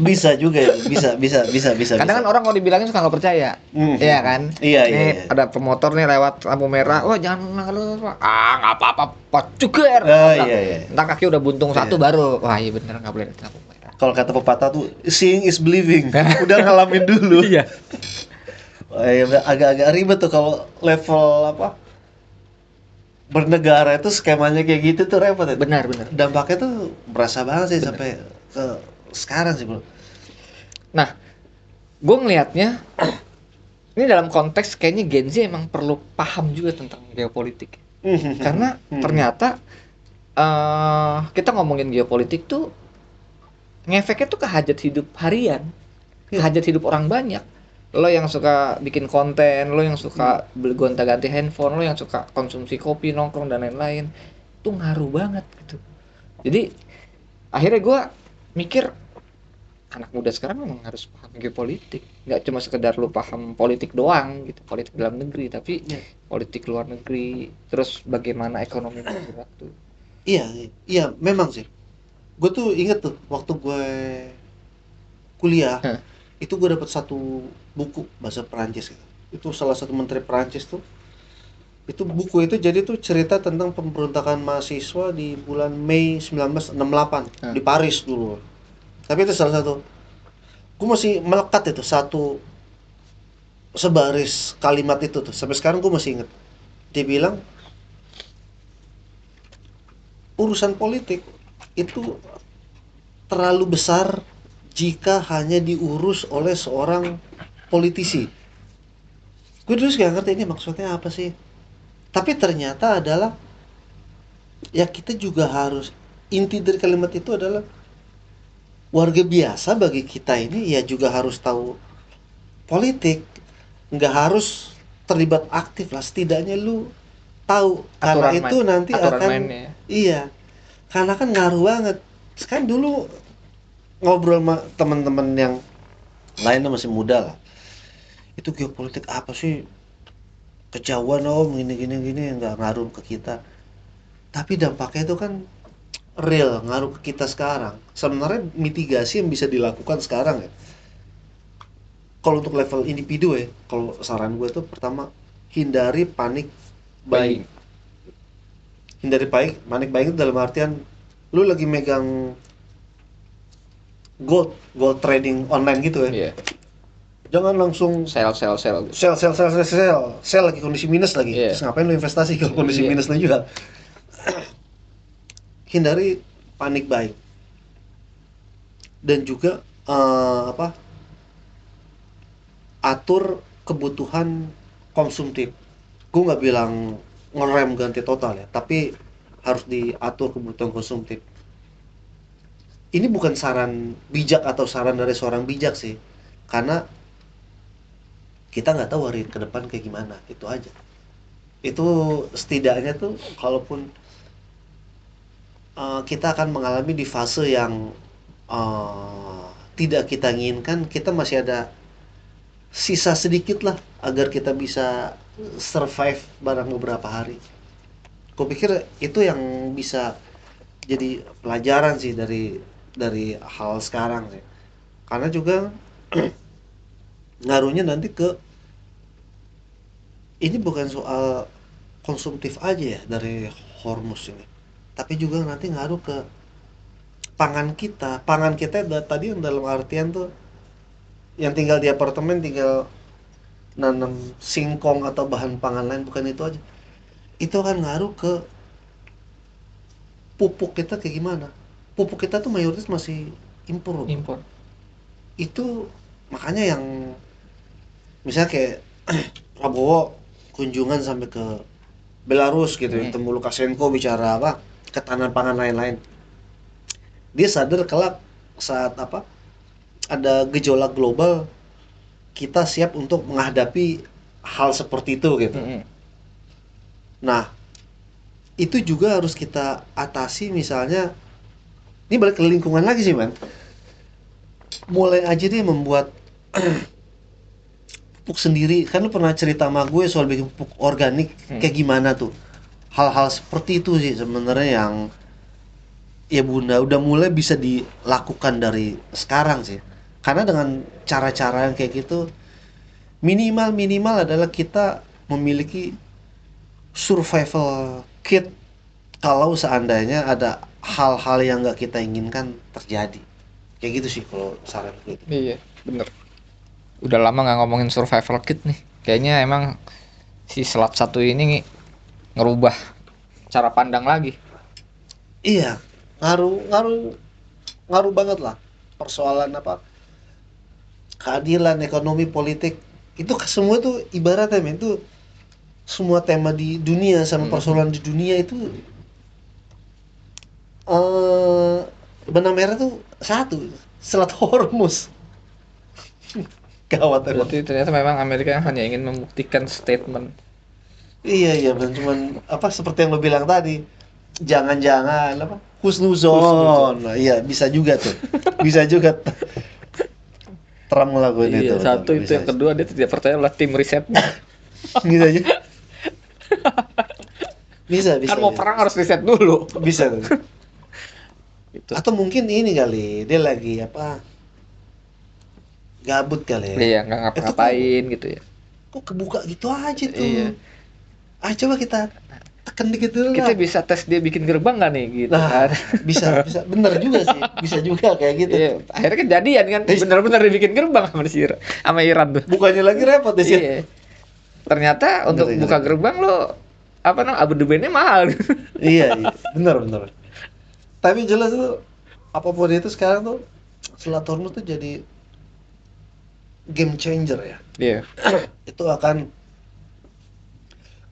Bisa juga ya. Bisa. Kadang kan orang kalau dibilangin suka nggak percaya. Iya kan? Iya, Nih iya. ada pemotor nih lewat lampu merah. Wah jangan nggak nggak apa-apa. Pot juga. Iya. Entar kaki udah buntung satu Iya. baru. Wah iya bener nggak boleh lihat lampu merah. Kalau kata pepatah tuh seeing is believing. Udah ngalamin dulu. Iya. Wah, iya, agak-agak ribet tuh kalau level apa? Bernegara itu skemanya kayak gitu tuh repot ya. Benar. Dampaknya tuh berasa banget sih sampai ke sekarang sih, Bro. Nah, gue ngelihatnya ini dalam konteks kayaknya Gen Z emang perlu paham juga tentang geopolitik. Karena ternyata kita ngomongin geopolitik tuh ngefeknya tuh ke hajat hidup harian, ke Iya. hajat hidup orang banyak. Lo yang suka bikin konten, lo yang suka beli gonta-ganti handphone, lo yang suka konsumsi kopi, nongkrong dan lain-lain, itu ngaruh banget gitu. Jadi akhirnya gue mikir anak muda sekarang memang harus paham geopolitik, nggak cuma sekedar lu paham politik doang gitu, politik dalam negeri, tapi Iya. politik luar negeri, terus bagaimana ekonomi bergerak tuh. Iya, memang sih. Gue tuh inget tuh waktu gue kuliah, Hah. itu gue dapet satu buku bahasa Perancis gitu. Itu salah satu menteri Perancis tuh. Itu buku itu jadi tuh cerita tentang pemberontakan mahasiswa di bulan Mei 1968 di Paris dulu. Tapi itu salah satu, gue masih melekat itu satu sebaris kalimat itu tuh. Sampai sekarang gue masih inget. Dia bilang urusan politik itu terlalu besar jika hanya diurus oleh seorang politisi. Gue dulu gak ngerti ini maksudnya apa sih. Tapi ternyata adalah ya kita juga harus, inti dari kalimat itu adalah warga biasa bagi kita ini ya juga harus tahu politik. Nggak harus terlibat aktif lah, setidaknya lu tahu, karena itu nanti aturan akan mainnya. iya, karena kan ngaruh banget. Kan dulu ngobrol sama teman-teman yang lainnya masih muda lah, itu geopolitik apa sih, kejauhan om, gini nggak ngaruh ke kita. Tapi dampaknya itu kan real, ngaruh ke kita sekarang. Sebenarnya mitigasi yang bisa dilakukan sekarang ya, kalau untuk level individu ya, kalau saran gue tuh pertama hindari panik buying. Hindari panik buying itu dalam artian lu lagi megang gold trading online gitu ya. Iya. Jangan langsung Sell. sell lagi kondisi minus lagi. Iya. Terus ngapain lu investasi kalau kondisi minus lu juga? Hindari panik buying. Dan juga atur kebutuhan konsumtif. Gue nggak bilang ngerem ganti total ya, tapi harus diatur kebutuhan konsumtif. ini bukan saran bijak atau saran dari seorang bijak sih, karena kita nggak tahu hari ke depan kayak gimana, itu aja. Itu setidaknya tuh kalaupun kita akan mengalami di fase yang eh, tidak kita inginkan, kita masih ada sisa sedikit lah agar kita bisa survive barang beberapa hari. Kupikir itu yang bisa jadi pelajaran sih dari hal sekarang sih. Karena juga ngaruhnya nanti ke, ini bukan soal konsumtif aja ya dari Hormuz ini, tapi juga nanti ngaruh ke pangan kita. Pangan kita tadi yang dalam artian tuh yang tinggal di apartemen tinggal nanam singkong atau bahan pangan lain, bukan itu aja. Itu akan ngaruh ke pupuk kita kayak gimana. Pupuk kita tuh mayoritas masih impor, bro. Impor. Itu makanya yang misalnya kayak Prabowo kunjungan sampai ke Belarus gitu, ketemu Lukashenko bicara apa ketahanan pangan lain-lain. Dia sadar kelak saat apa ada gejolak global, kita siap untuk menghadapi hal seperti itu gitu. Nah, itu juga harus kita atasi. Misalnya ini balik ke lingkungan lagi sih, man. Mulai aja deh membuat pupuk sendiri. Kan lu pernah cerita sama gue soal bikin pupuk organik kayak gimana tuh. Hal-hal seperti itu sih sebenarnya yang ya Bunda udah mulai bisa dilakukan dari sekarang sih. Karena dengan cara-cara yang kayak gitu, minimal adalah kita memiliki survival kit kalau seandainya ada hal-hal yang nggak kita inginkan terjadi. Kayak gitu sih kalau saran gue. Iya, bener. Udah lama nggak ngomongin survival kit nih. Kayaknya emang si Selat satu ini ngerubah cara pandang lagi. Iya, ngaruh banget lah persoalan apa keadilan ekonomi politik itu semua tuh ibaratnya men itu semua tema di dunia sama persoalan di dunia itu benang merah tuh satu, Selat Hormuz. Gawat emang. Berarti ternyata memang Amerika hanya ingin membuktikan statement. Iya bukan cuman apa seperti yang lo bilang tadi, jangan-jangan apa husnuzon. Nah, iya bisa juga tuh, bisa juga Trump ngelakuin itu. Iya, satu itu. Bisa. Yang kedua dia tidak percaya lah tim risetnya. Gitu aja. Bisa Kan mau perang harus riset dulu. bisa tuh. Gitu. Atau mungkin ini kali dia lagi apa gabut kali ya. Iya, nggak ngapa-ngapain gitu ya. Kok kebuka gitu aja tuh. Iya. Coba kita tekan dikit dulu Kita lah. bisa tes dia bikin gerbang nggak nih gitu Nah, kan. bisa bener juga sih, bisa juga kayak gitu. Iya, akhirnya kejadian kan bener-bener dibikin gerbang sama Iran tuh. Bukannya lagi repot deh sih. Iya. Ternyata untuk Bener. buka gerbang lo apa namanya abodemennya mahal. Iya, bener. Tapi jelas tuh apapun itu sekarang tuh Selat Hormuz tuh jadi game changer ya. Iya. Itu akan,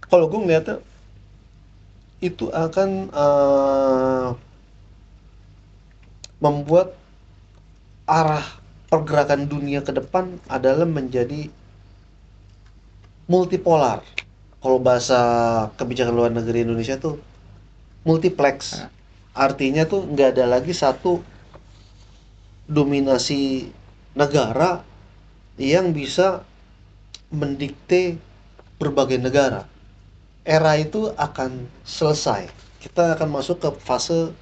kalau gue ngeliatnya itu akan membuat arah pergerakan dunia ke depan adalah menjadi multipolar. Kalau bahasa kebijakan luar negeri Indonesia tuh multiplex. Artinya tuh nggak ada lagi satu dominasi negara yang bisa mendikte berbagai negara. Era itu akan selesai. Kita akan masuk ke fase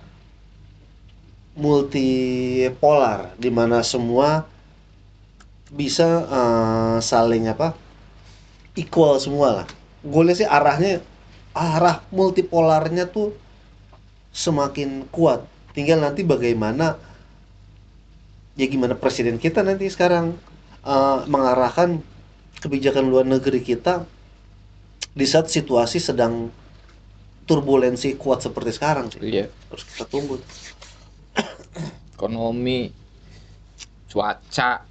multipolar di mana semua bisa saling equal semua lah. Gue lihat sih arah multipolarnya tuh semakin kuat. Tinggal nanti bagaimana gimana presiden kita nanti sekarang mengarahkan kebijakan luar negeri kita di saat situasi sedang turbulensi kuat seperti sekarang sih. Iya. Harus kita tunggu. Ekonomi, cuaca,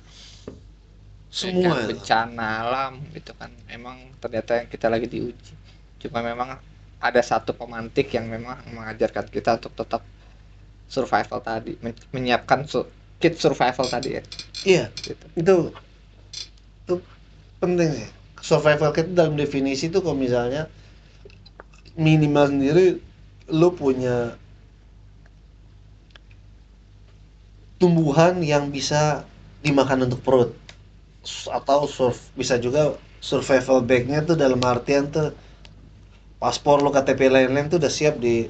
Semua bencana alam gitu kan. Memang ternyata yang kita lagi diuji. Cuma memang ada satu pemantik yang memang mengajarkan kita untuk tetap survival tadi, menyiapkan kit survival tadi ya. Iya, Gitu. itu penting sih. Survival kit dalam definisi itu kalau misalnya minimal sendiri lu punya tumbuhan yang bisa dimakan untuk perut. Atau bisa juga survival bag-nya tuh dalam artian tuh paspor lo, KTP lain-lain tuh udah siap di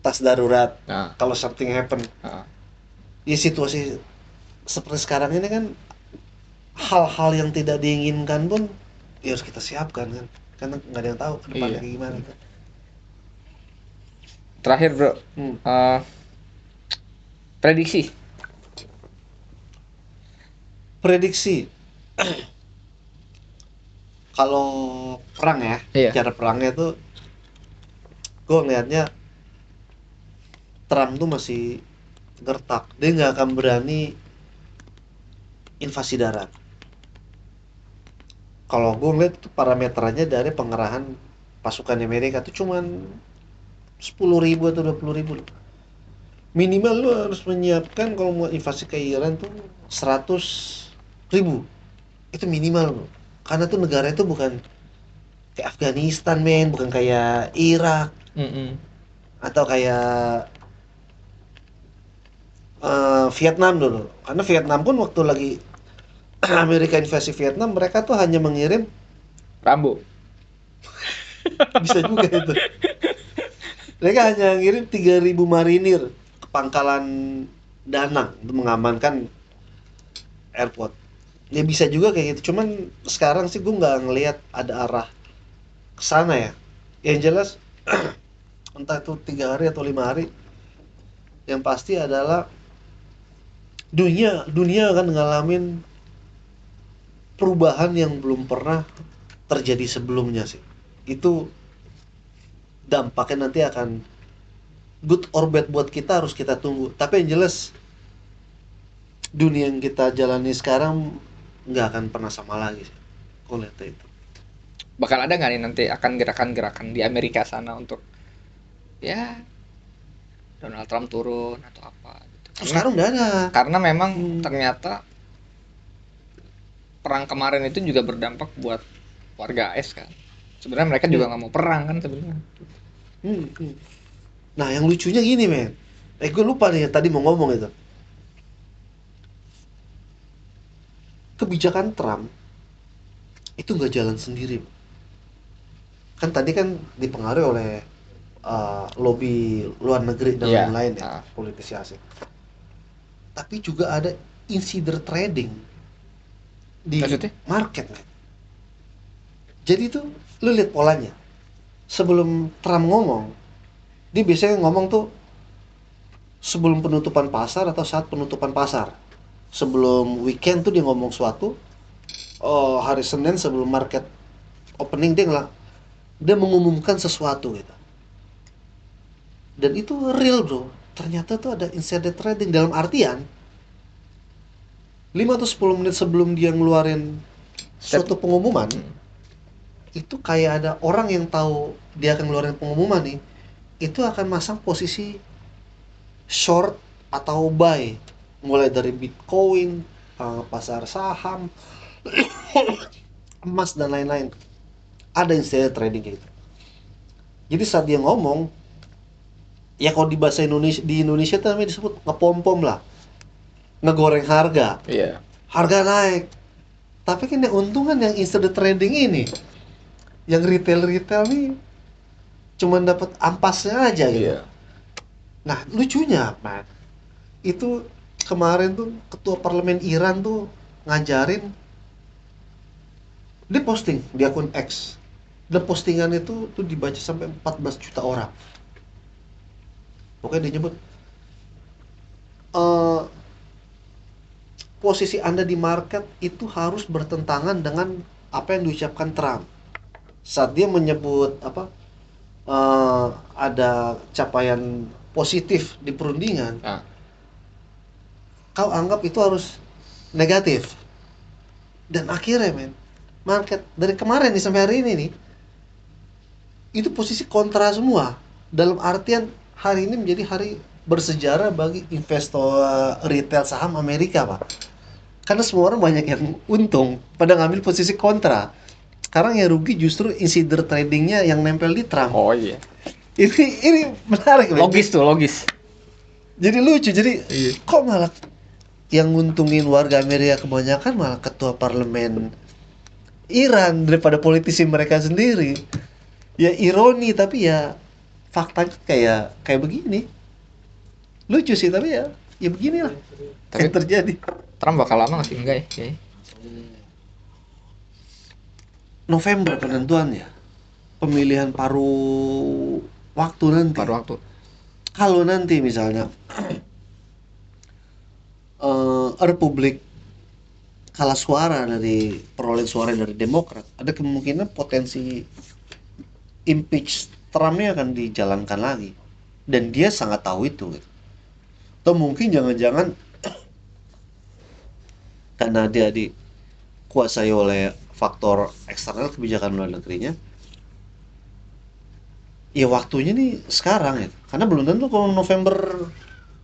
tas darurat Nah, kalau something happen. nah, Di situasi seperti sekarang ini kan hal-hal yang tidak diinginkan pun ya harus kita siapkan kan, karena nggak ada yang tahu ke depannya iya. kayak gimana kan. Terakhir bro, Hmm. prediksi. Prediksi kalau perang ya, Iya. cara perangnya tuh gue ngelihatnya Trump tuh masih gertak, dia nggak akan berani invasi darat. Kalau gue ngeliat tuh parameternya dari pengerahan pasukan Amerika tuh cuman 10.000 atau 20.000 loh. Minimal lu harus menyiapkan kalau mau invasi ke Iran tuh 100.000. Itu minimal bro. Karena tuh negara itu bukan kayak Afghanistan men, bukan kayak Irak Mm-mm. atau kayak Vietnam dulu. Karena Vietnam pun waktu lagi Amerika invasi Vietnam, mereka tuh hanya mengirim, Rambo. bisa juga itu. Mereka hanya ngirim 3.000 marinir ke pangkalan Danang untuk mengamankan airport. Ya bisa juga kayak gitu. Cuman sekarang sih gue nggak ngelihat ada arah ke sana ya. Yang jelas entah itu 3 hari atau 5 hari, yang pasti adalah dunia dunia akan ngalamin perubahan yang belum pernah terjadi sebelumnya sih. Itu dampaknya nanti akan good or bad buat kita, harus kita tunggu. Tapi yang jelas dunia yang kita jalani sekarang nggak akan pernah sama lagi sih. Aku lihat itu. Bakal ada nggak nih nanti akan gerakan-gerakan di Amerika sana untuk ya Donald Trump turun atau apa gitu. Sekarang udah ada. Karena memang Hmm. ternyata perang kemarin itu juga berdampak buat warga AS kan. Sebenarnya mereka juga Ya. nggak mau perang kan sebenarnya. Hmm. Nah, yang lucunya gini, men. Gue lupa nih tadi mau ngomong itu. Kebijakan Trump itu nggak jalan sendiri. Kan tadi kan dipengaruhi oleh lobby luar negeri dan Iya. lain-lain ya, Nah, politisi asing. Tapi juga ada insider trading di maksudnya? market, men. Jadi tuh lu lihat polanya. Sebelum Trump ngomong, dia biasanya ngomong tuh sebelum penutupan pasar atau saat penutupan pasar. Sebelum weekend tuh dia ngomong suatu, oh, hari Senin sebelum market opening dia mengumumkan sesuatu gitu. Dan itu real bro. Ternyata tuh ada insider trading dalam artian 5 atau 10 menit sebelum dia ngeluarin suatu pengumuman, itu kayak ada orang yang tahu dia akan ngeluarin pengumuman nih, itu akan masang posisi short atau buy, mulai dari Bitcoin, pasar saham, emas dan lain-lain. Ada insider trading gitu. Jadi saat dia ngomong, ya kalau di bahasa Indonesia, di Indonesia itu namanya disebut ngepom-pom lah, ngegoreng harga, Iya. harga naik. Tapi kan yang untungan yang insider trading ini, yang retail nih cuman dapat ampasnya aja gitu. Iya. Nah lucunya man, itu kemarin tuh ketua parlemen Iran tuh ngajarin, dia posting di akun X, dan postingan itu tuh dibaca sampai 14 juta orang. Pokoknya dia nyebut, eh, posisi Anda di market itu harus bertentangan dengan apa yang diucapkan Trump saat dia menyebut apa, ada capaian positif di perundingan. Nah, Kau anggap itu harus negatif. Dan akhirnya men, market dari kemarin nih sampai hari ini nih, itu posisi kontra semua. Dalam artian hari ini menjadi hari bersejarah bagi investor retail saham Amerika, Pak. Karena semua orang banyak yang untung pada ngambil posisi kontra. Sekarang yang rugi justru insider tradingnya yang nempel di Trump. Oh iya. Ini menarik, Pak. Logis tuh, logis. Jadi lucu. Jadi Iya. kok malah yang nguntungin warga Amerika kebanyakan malah ketua parlemen Iran daripada politisi mereka sendiri. Ya ironi, tapi ya faktanya kayak begini. Lucu sih, tapi ya beginilah Tapi yang terjadi. Trump bakal lama nggak sih? Enggak ya? Kayaknya. November penentuannya. Pemilihan paruh waktu nanti. Paruh waktu. Kalau nanti misalnya Republik kalah suara dari perolehan suara dari Demokrat, ada kemungkinan potensi impeach Trumpnya akan dijalankan lagi. Dan dia sangat tahu itu. Atau mungkin jangan-jangan karena dia dikuasai oleh faktor eksternal kebijakan luar negerinya, ya waktunya nih sekarang ya. Karena belum tentu kalau November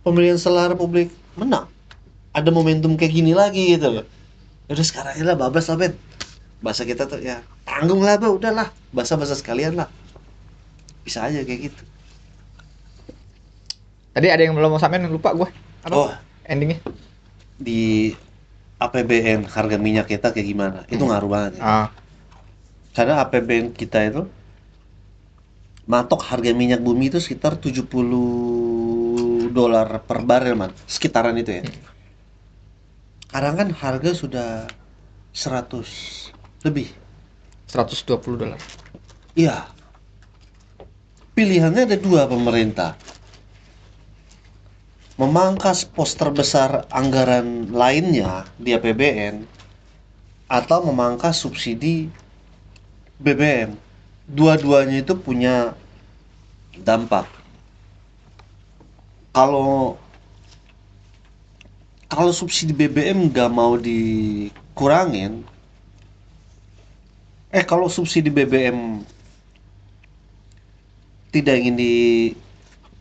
pemilihan setelah Republik menang ada momentum kayak gini lagi gitu loh. Udah sekarang aja lah, bablas lah Ben. Bahasa kita tuh ya tanggung lah Bang, udahlah. Bahasa-bahasa sekalian lah. Bisa aja kayak gitu. Tadi ada yang belum mau sampein, lupa gue. Apa? Oh, Endingnya? di APBN harga minyak kita kayak gimana? Itu ngaruh banget ya. Ah, Karena APBN kita itu matok harga minyak bumi itu sekitar $70 per barel, man. Sekitaran itu ya. Sekarang kan harga sudah 100 lebih. $120. Iya. Pilihannya ada dua pemerintah. Memangkas pos terbesar anggaran lainnya di APBN atau memangkas subsidi BBM. Dua-duanya itu punya dampak. Kalau kalau subsidi BBM nggak mau dikurangin, kalau subsidi BBM tidak ingin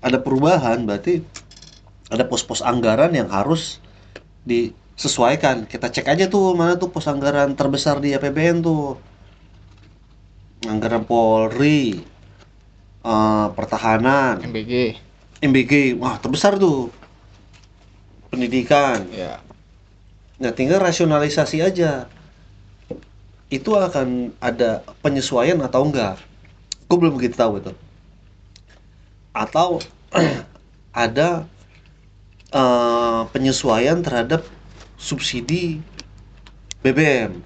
ada perubahan, berarti ada pos-pos anggaran yang harus disesuaikan. Kita cek aja tuh mana tuh pos anggaran terbesar di APBN tuh. Anggaran Polri, pertahanan, MBG. MBG, wah terbesar tuh. Pendidikan. Ya. Nah, tinggal rasionalisasi aja. Itu akan ada penyesuaian atau enggak? Gue belum begitu tahu itu. Atau ada penyesuaian terhadap subsidi BBM.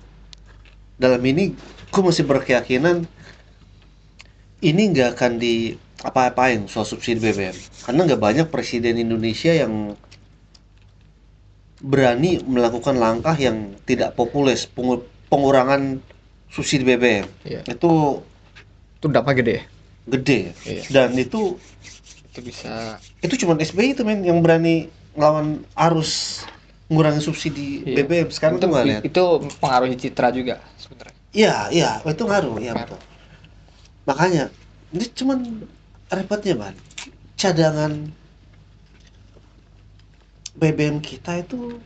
Dalam ini gue masih berkeyakinan ini nggak akan di apa-apain soal subsidi BBM. Karena nggak banyak presiden Indonesia yang berani melakukan langkah yang tidak populis, pengurangan subsidi BBM. Iya. Itu Itu dampaknya gede ya? gede. Iya. Dan itu bisa cuma SBY itu men yang berani ngelawan arus ngurangin subsidi iya. BBM. Sekarang tuh nggak lihat. Itu pengaruhi citra juga sebenarnya. Iya, itu ngaruh, ya betul. Makanya ini cuman repotnya man, cadangan BBM kita itu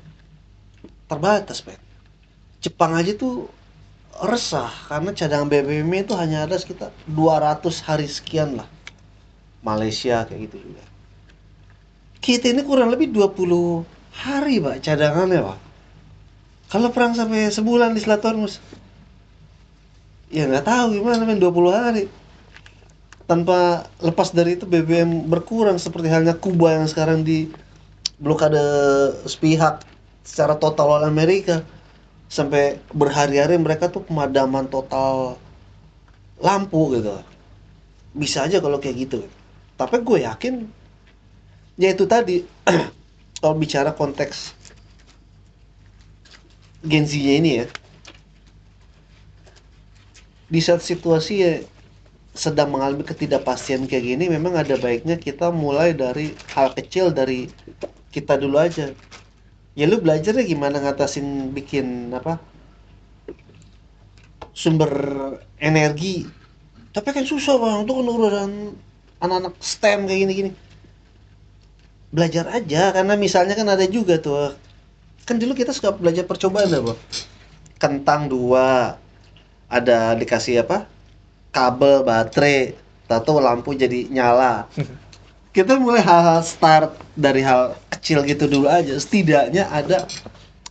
terbatas men. Jepang aja tuh resah karena cadangan BBM itu hanya ada sekitar 200 hari sekian lah. Malaysia kayak gitu juga. Kita ini kurang lebih 20 hari Pak cadangannya Pak. Kalau perang sampai sebulan di Selat Hormuz, ya nggak tahu gimana men 20 hari. Tanpa lepas dari itu BBM berkurang seperti halnya Kuba yang sekarang di blokade sepihak secara total oleh Amerika. Sampai berhari-hari mereka tuh pemadaman total lampu gitu. Bisa aja kalau kayak gitu. Tapi gue yakin ya itu tadi kalau bicara konteks Gen Z-nya ini ya, di saat situasi ya sedang mengalami ketidakpastian kayak gini, memang ada baiknya kita mulai dari hal kecil dari kita dulu aja. Ya lu belajarnya gimana ngatasin bikin sumber energi. Tapi kan susah bang, itu kan urusan anak-anak STEM kayak gini-gini. belajar aja, karena misalnya kan ada juga tuh, kan dulu kita suka belajar percobaan apa, kentang dua, ada dikasih apa, kabel baterai, tahu lampu jadi nyala. Kita mulai hal-hal start dari hal kecil gitu dulu aja, setidaknya ada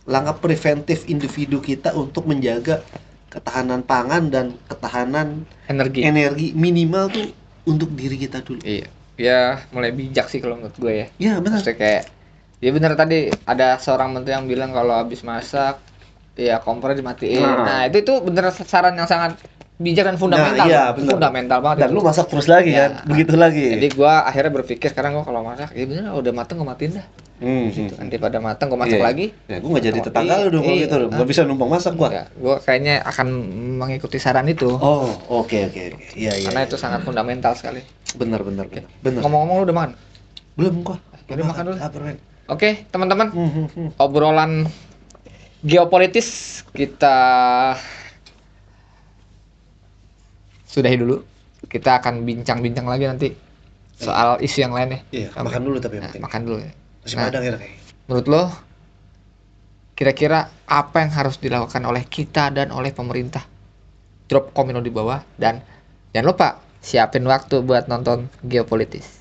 langkah preventif individu kita untuk menjaga ketahanan pangan dan ketahanan Energi. energi minimal tuh untuk diri kita dulu. Iya. Ya mulai bijak sih kalau menurut gue ya. Ya benar. Maksudnya kayak ya bener tadi ada seorang menteri yang bilang kalau habis masak ya kompor dimatiin. Nah, itu bener saran yang sangat bijak dan fundamental. Nah, iya, Itu bener. fundamental banget. Dan itu. lu masak terus lagi Ya. kan, begitu lagi. Jadi gua akhirnya berpikir sekarang gua kalau masak ya bener udah mateng gua matiin dah. Gitu kan daripada mateng gua masak Iya. lagi. Ya, gua nggak jadi tetangga lu dong kalau Iya. gitu, nggak bisa numpang masak gua. Ya, gua kayaknya akan mengikuti saran itu. Oh, oke. Iya. Karena itu sangat fundamental sekali. Benar. Ngomong-ngomong lu udah makan? Belum gua. Udah makan dulu. Lapar, men. Oke, teman-teman. Hmm. Obrolan geopolitis kita sudahi dulu. Kita akan bincang-bincang lagi nanti soal isu yang lainnya. Iya, makan dulu tapi yang Nah, penting. makan dulu ya. Masih Nah, padang ya kayak. menurut lo kira-kira apa yang harus dilakukan oleh kita dan oleh pemerintah? Drop komen di bawah dan jangan lupa siapin waktu buat nonton geopolitis.